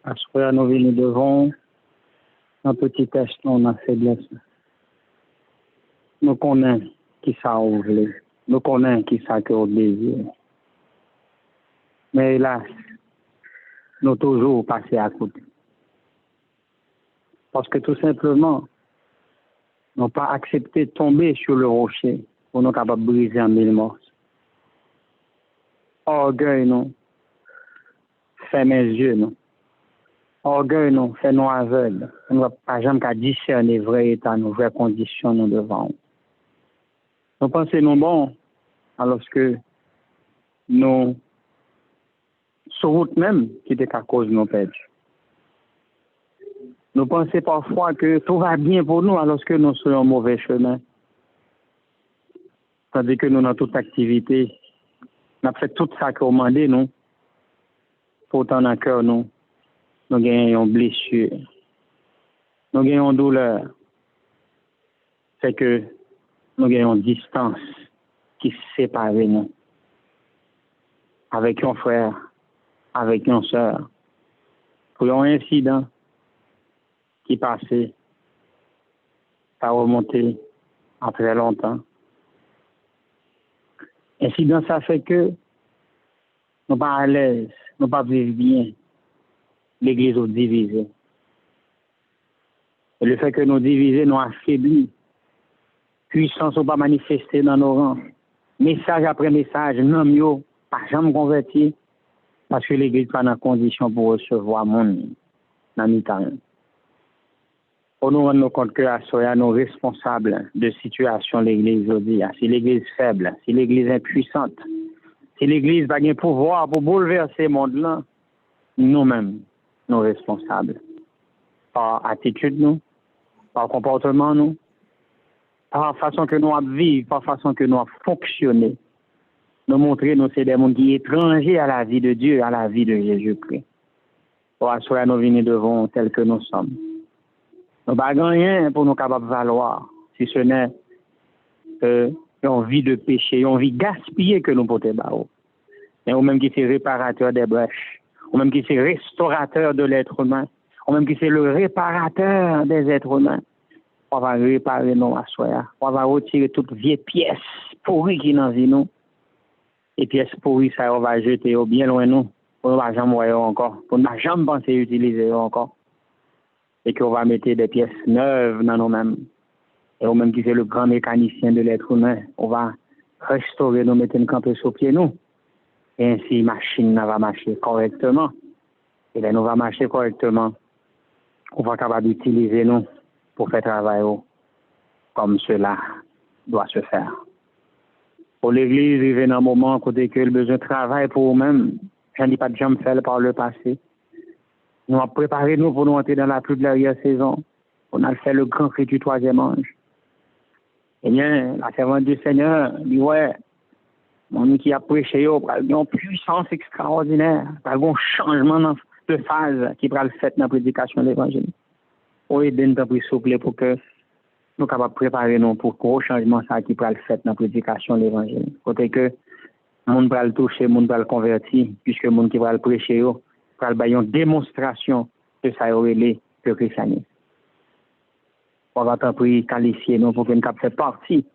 à ce que nous venons devant un petit test, on a faiblesse. Nous connaissons qui ça ouvre, nous connaissons qui ça que désir. Mais hélas, nous toujours passé à côté. Parce que tout simplement, nous n'avons pas accepté de tomber sur le rocher pour nous capables de briser en mille morceaux. Orgueil, non. Fermer les yeux, non. orgueil nous fait nous aveugles. On ne va pas jamais qu'à discerner vrai état, nos vraies conditions nous devant. Nous pensons nous bon, alors que nous, sur route même, qui était à cause de nos perdus. Nous pensons parfois que tout va bien pour nous, alors que nous sommes sur un mauvais chemin. Tandis que nous, dans toute activité, nous avons fait tout ça qu'on demandé, nous. Pourtant, dans le cœur, nous gagnons blessure. Nous gagnons douleur. C'est que nous gagnons distance qui sépare nous. Avec un frère, avec une soeur. Pour un incident qui passait, ça a remonté après longtemps. Incident, ça fait que nous pas à l'aise, nous pas vivre bien. L'Église est divisée. Et le fait que nous divisons, nous affaiblit. Puissance n'est pas manifestée dans nos rangs. Message après message, non mieux, pas jamais converti, parce que l'Église n'est pas dans condition pour recevoir monde dans le temps. On nous rend compte que à soya nous responsables de situation l'Église aujourd'hui. Si l'Église faible, si l'Église impuissante, si l'Église n'a pas de pouvoir pour bouleverser le monde là, nous-mêmes, nous responsables. Par attitude nous, par comportement nous, par façon que nous vivons, par façon que nous fonctionnons. Nous montrer nous c'est des gens qui sont étrangers à la vie de Dieu, à la vie de Jésus-Christ. Pour assurer nous venir devant tels que nous sommes. Nous n'avons rien pour nous capables de valoir, si ce n'est une vie de péché, une vie gaspillée que nous portons bas. Et ou même qui c'est réparateur des brèches, ou même qui c'est restaurateur de l'être humain, ou même qui c'est le réparateur des êtres humains. On va réparer nos assoya, on va retirer toutes vieilles pièces pourries qui dans nous. Et pièces pourries, ça on va jeter au bien loin de nous, pour ne pas jamais voir encore, pour ne jamais penser utiliser encore. Et qu'on va mettre des pièces neuves dans nous-mêmes. Et au même qui c'est le grand mécanicien de l'être humain, on va restaurer, nous mettre une campée sur pied nous. Et ainsi, la machine va marcher correctement. Et là, nous va marcher correctement. On va capable d'utiliser nous pour faire travail comme cela doit se faire. Pour l'Église, il y a un moment côté que le besoin de travail pour eux-mêmes. Je ne dis pas de jamais faire par le passé. Nous avons préparé nous pour nous entrer dans la plus dernière saison. On a fait le grand cri du troisième ange. Eh bien, la servante du Seigneur dit, ouais, mon qui a prêché, il y a une puissance extraordinaire, il y a un changement de phase qui va le faire dans la prédication de l'Évangile. On est d'un peu souple pour que nous capables de préparer nous pour gros changement ça qui va le faire dans la prédication de l'Évangile. Côté que le monde va le toucher, le monde va le convertir, puisque le monde qui va le prêcher, va le une démonstration de ça aurait le christianisme. On va t'en prier, qualifier nous pour que nous fassions partie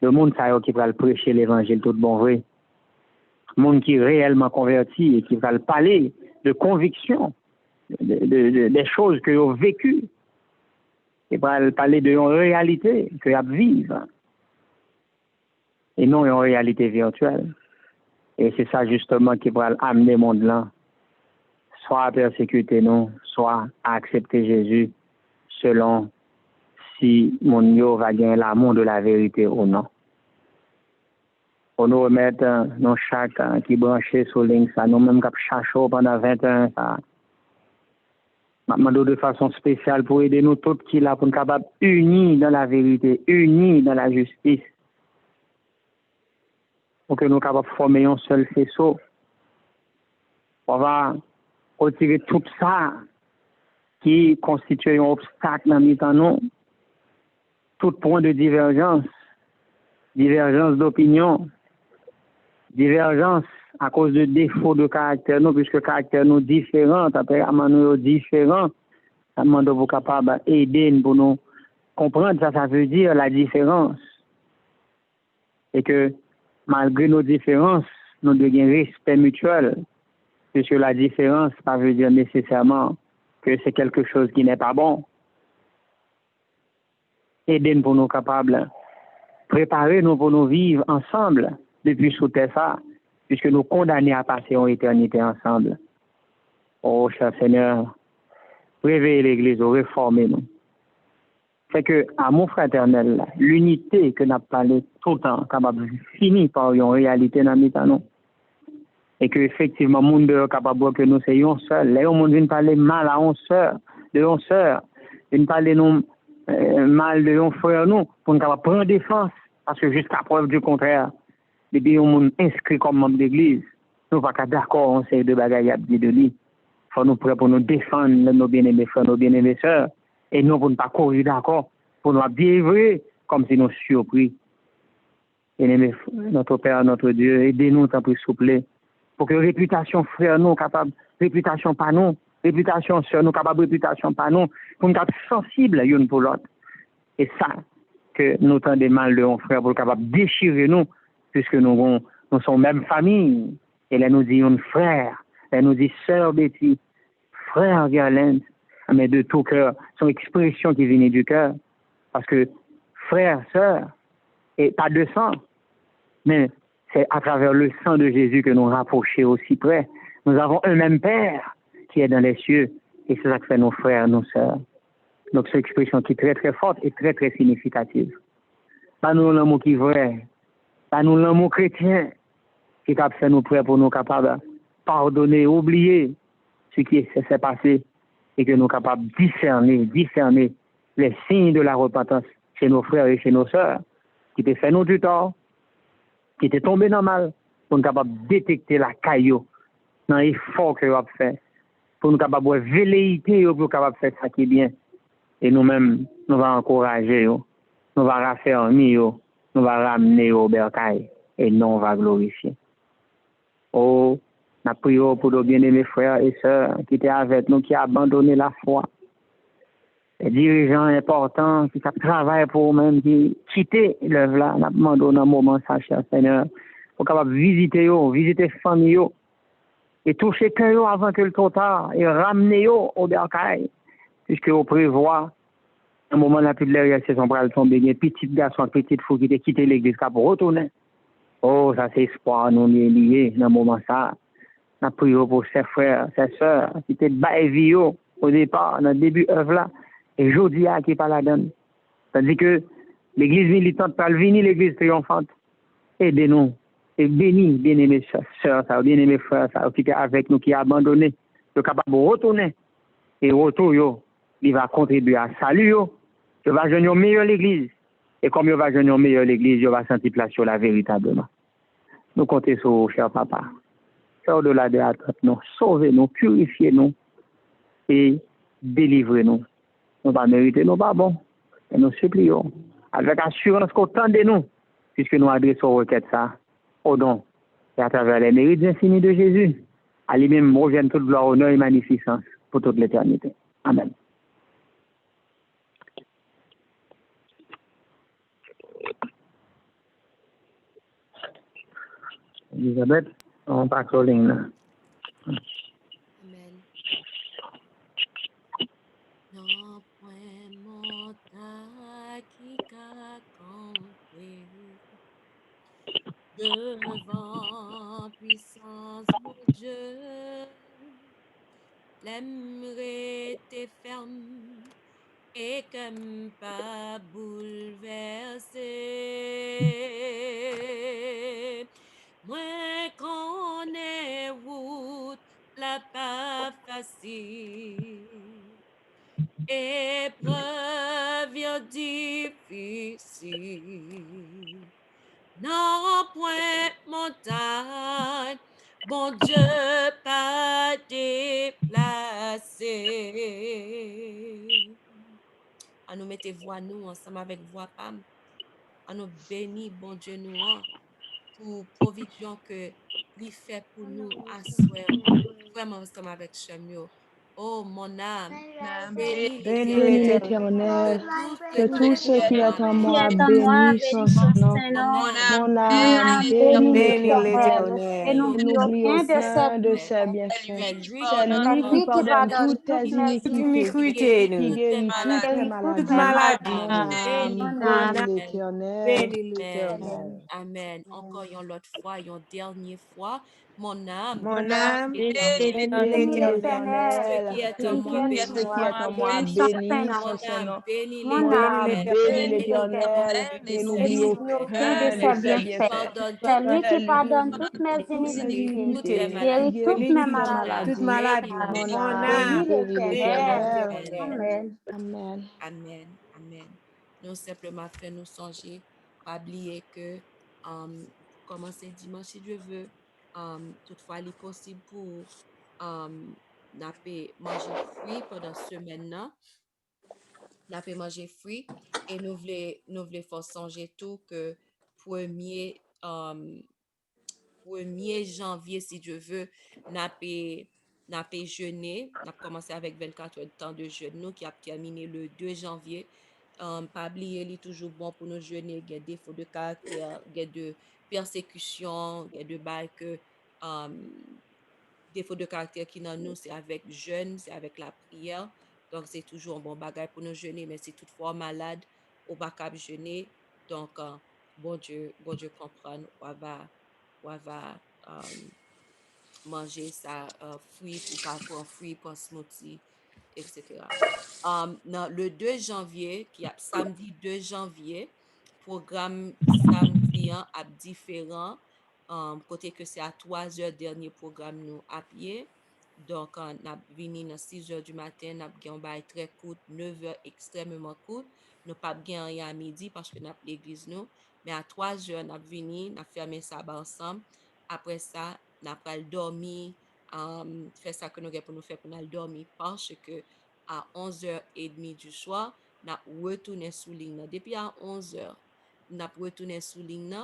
de monde qui va le prêcher l'évangile tout bon vrai. Monde qui est réellement converti et qui va le parler de conviction, des choses que vous avez vécues. Et va le parler de une réalité que vous vivez. Et non une réalité virtuelle. Et c'est ça justement qui va amener le monde là. Soit à persécuter nous, soit à accepter Jésus selon si mon yo va gagner l'amour de la vérité ou non. On nous remettre nos chaque qui branché sur ligne ça, nous même qui cherchons pendant 21 ça. Maintenant de façon spéciale pour aider nous tous qui là pour nous capables unis dans la vérité, unis dans la justice. Pour que nous capables former un seul faisceau. On va retirer tout ça qui constitue un obstacle dans notre nous. Tout point de divergence d'opinion, divergence à cause de défauts de caractère, nous, puisque caractère nous différent, tempérament nous différent, ça demande vous capable d'aider pour nous comprendre ça veut dire la différence. Et que malgré nos différences, nous devons un respect mutuel, puisque la différence, ça veut dire nécessairement que c'est quelque chose qui n'est pas bon. Aider pour nous capables, préparer nous pour nous vivre ensemble depuis sous terre ça, puisque nous condamnés à passer en éternité ensemble. Oh, cher Seigneur, réveiller l'Église, réformer nous. C'est que amour fraternel, l'unité que nous avons parlé tout le temps, capable de finir par une réalité dans le temps. Et que effectivement, le monde est capable que nous soyons seuls. Là, le monde vient parler mal à une sœur, de une sœur, vient parler mal de un frère, nous, pour nous prendre défense. Parce que jusqu'à preuve du contraire, depuis le monde inscrit comme membre d'église, nous ne sommes pas d'accord, on sait de bagailles à dire de lui. Il faut nous prêts pour nous défendre nos bien-aimés frères, nos bien-aimés sœurs. Et nous, pour ne pas courir d'accord, pour nous vivre comme si nous surpris. Bien-aimés, notre Père, notre Dieu, aidez-nous, tant plus souple, pour que réputation frère nous capable, réputation pas nous, réputation sœur nous capable, réputation pas nous, pour nous être sensibles l'une pour l'autre. Et ça, que nous tendons mal de nos frères pour capable déchirer nous, puisque nous sommes même famille. Et là, nous disons frère, elle nous dit sœur Betty, frère Garland, mais de tout cœur, son expression qui vient du cœur. Parce que frère, sœur, et pas de sang, mais c'est à travers le sang de Jésus que nous rapprochons aussi près. Nous avons un même Père qui est dans les cieux, et c'est ça que fait nos frères, nos sœurs. Donc, c'est une expression qui est très, très forte et très, très significative. Pas nous l'amour qui est vrai, pas nous l'amour chrétien, qui a fait nous prêts pour nous capables de pardonner, oublier ce qui s'est passé, et que nous capables de discerner les signes de la repentance chez nos frères et chez nos sœurs, qui étaient fait nous du tort, qui étaient tombés dans le mal, pour nous capables de détecter la caillou dans l'effort que nous avons fait, pour nous capables de velléité, pour nous capables de faire ça qui est bien. Et nous-mêmes, nous allons encourager, nous allons raffermir, nous allons ramener au bercail, et nous on va glorifier. Oh, nous prions pour nos bien-aimés frères et sœurs qui étaient avec nous, qui ont abandonné la foi. Les dirigeants importants qui travaillent pour eux-mêmes, qui quittent l'œuvre là, nous demandons dans un moment ça, cher Seigneur, pour capable visiter la famille, et toucher cœur avant que le trop tard, et ramener au bercail, puisque on prévoit, un moment là, plus de l'air, c'est son bras tomber, il y a petit garçon, petite fille qui a quitté l'église pour retourner. Oh, ça c'est espoir, nous liés dans un moment ça. Nous prions pour ses frères, ses sœurs, qui étaient baillés au départ, dans le début œuvre là, et aujourd'hui, qui n'est pas la donne. C'est-à-dire que l'église militante va venir, l'église triomphante. Aidez-nous, et bénis, bien-aimés sœurs, bien-aimés frères, qui étaient avec nous, qui ont abandonné, qui sont capables de retourner. Et retour, il va contribuer à salut, il va joindre une meilleure l'église. Et comme il va joindre une meilleure l'église, il va sentir place sur la véritablement. Nous comptons sur vous, cher papa. Au-delà de l'attente, nous sauvez-nous, purifiez-nous et délivrez-nous. Nous ne méritons nous pas bon. Et nous supplions, avec assurance qu'autant de nous, puisque nous adressons requête ça, au don, et à travers les mérites infinis de Jésus, à lui-même revienne toute gloire, honneur et magnificence pour toute l'éternité. Amen. Elisabeth, on passe aux lignes. Amen. Non point montagne qui qu'a campé devant puissance mon Dieu, l'aimerait tes ferme et comme pas bouleversé. Moi connais route la pas facile, épreuve difficile. Non point montagne, bon Dieu pas déplacé. À nous mettre voix nous ensemble avec voix Pam. À nous bénir, bon Dieu nous, pour provision que lui fait pour nous à soi. Vraiment ensemble avec Chemio. Oh mon âme, bénis Bénis l'Éternel, l'Éternel, que que tout ce qui est en moi bénisse son nom. Mon Mon âme, âme bénis bénit l'Éternel. l'Éternel Et et n'oublie n'oublie aucun de ses bienfaits. C'est lui qui pardonne toutes tes iniquités, qui guérit toutes tes toute maladies. maladie. Mon âme Bénis bénit l'Éternel. l'Éternel. Amen. Amen. Amen. Encore une autre fois, une dernière fois, Mon âme Mon âme Bénis l'Éternel, ce qui est en et moi, quelle ce qui est en moi, bénis son bénis Saint-Nom. son Saint-nom. bénis Mon Mon âme, âme, l'Éternel, bénis bénis l'Éternel, l'Éternel et et n'oublie n'oublie aucun de aucun de ses ses bienfaits. bienfaits. C'est lui qui C'est lui pardonne toutes mes toutes mes iniquités, iniquités, guérit qui toutes guérit mes toute toute maladies. maladie. Mon Mon âme, âme, bénis bénis l'Éternel. l'Éternel. Amen. Amen. Amen, amen. Nous simplement faire nous songer, pas oublier que pour commencer dimanche, si Dieu veut, toutefois, il est possible pour manger fruit pendant semaine là, manger fruit et nous voulons faire songer tout que premier 1er janvier, si Dieu veut, n'a pas jeûné. N'a commencé avec 24 heures de temps de jeûne, nous qui a terminé le 2 janvier. Pas oublier, il est toujours bon pour nous jeûner. Il y a des défauts de caractère, il y a de persécution, il y a de bail que défaut de caractère qui dans nous, c'est avec jeûne, c'est avec la prière. Donc, c'est toujours un bon bagage pour nous jeûner, mais si toutefois malade, ou pas capable jeûner. Donc, bon Dieu comprend, on va manger ça, fruit pour pas prendre fruit, pour smoothie, etc. Le 2 janvier, qui a samedi 2 janvier, programme samedi hein, à différent, côté que c'est à 3 heures dernier programme nous à pied. Donc, on a venu à 6 heures du matin, on a un bail très court, 9 heures extrêmement court. Nous pas bien rien à midi parce que nous avons l'église nous. Mais à 3 heures, on a venu, on a fermé ça ensemble. Après ça, on a pas dormi, faire ça que nous avons pour nous faire pour nous dormir parce que à 11h30 du soir, on a retourné sous ligne. Depuis à 11h, on a retourné sous ligne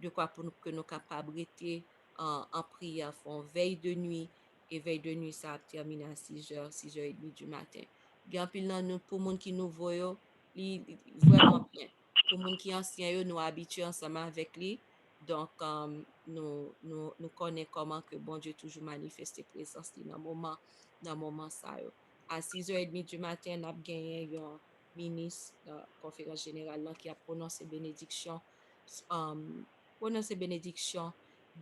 de quoi pour que nous capables rester en prière, font veille de nuit et veille de nuit ça a terminé à 6h, 6h30 du matin. Bien pile là nous pour monde qui nous voyons, vraiment bien. Pour monde qui ancien nous habitués ensemble avec lui. Donc nous connaissons comment que bon Dieu toujours manifeste présence dans le moment ça yo. À 6h30 du matin, nous avons gagné un ministre de la conférence générale là, qui a prononcé bénédiction,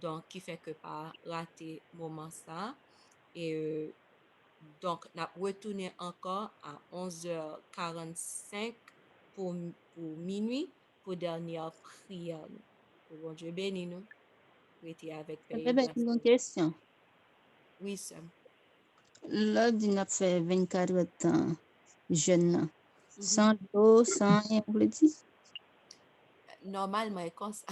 donc qui fait que pas rater moment ça. Et donc, nous avons retourné encore à 11h45 pour minuit pour dernière prière. Que bon Dieu bénisse nous. Rester avec Ça paix fait et grâce. une question. Oui, sœur. Là, on a fait 24 heures de temps jeune, là. Sans l'eau, sans rien, vous le dites? Normalement, c'est comme ça.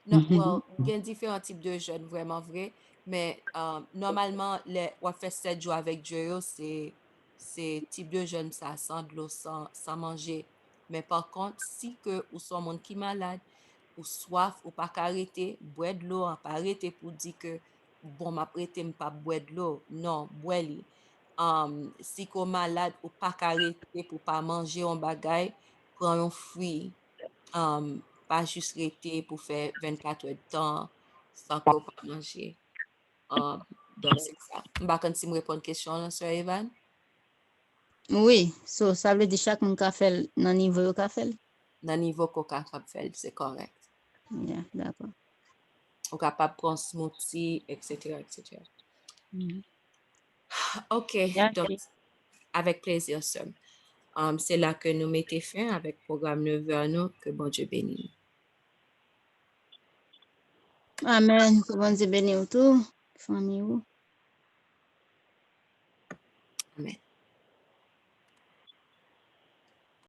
Non, well, il y a différents types de jeûnes, vraiment vrai. Mais normalement, on fait 7 jours avec Dieu, c'est type de jeûne, ça, sans de l'eau, sans manger. Mais par contre, si que ou soit monde qui est malade, ou soif, ou pas arrêter, boire de l'eau, pas arrêter pour dire que, bon, m'a prêté, pas boire de l'eau. Non, boire li. Si qu'on malade, ou pas arrêter pour pas manger un bagay, prends un fruit. Pas juste rester pour faire 24 heures de temps sans qu'on pas manger. Donc, c'est ça. Je ne sais pas si je réponds à la question, là, Sir Evan. Oui, so, ça veut dire chaque monde qui a fait dans le niveau qu'il a fait. Dans le niveau qu'on a fait, c'est correct. Yeah, d'accord. On est capable de prendre smoothie, etc., etc. OK, Yeah, donc, avec plaisir, Sir. C'est là que nous mettons fin avec le programme 9h, nous, que bon Dieu bénisse. Amen. Que bon Dieu bénisse tout. Famille. Amen.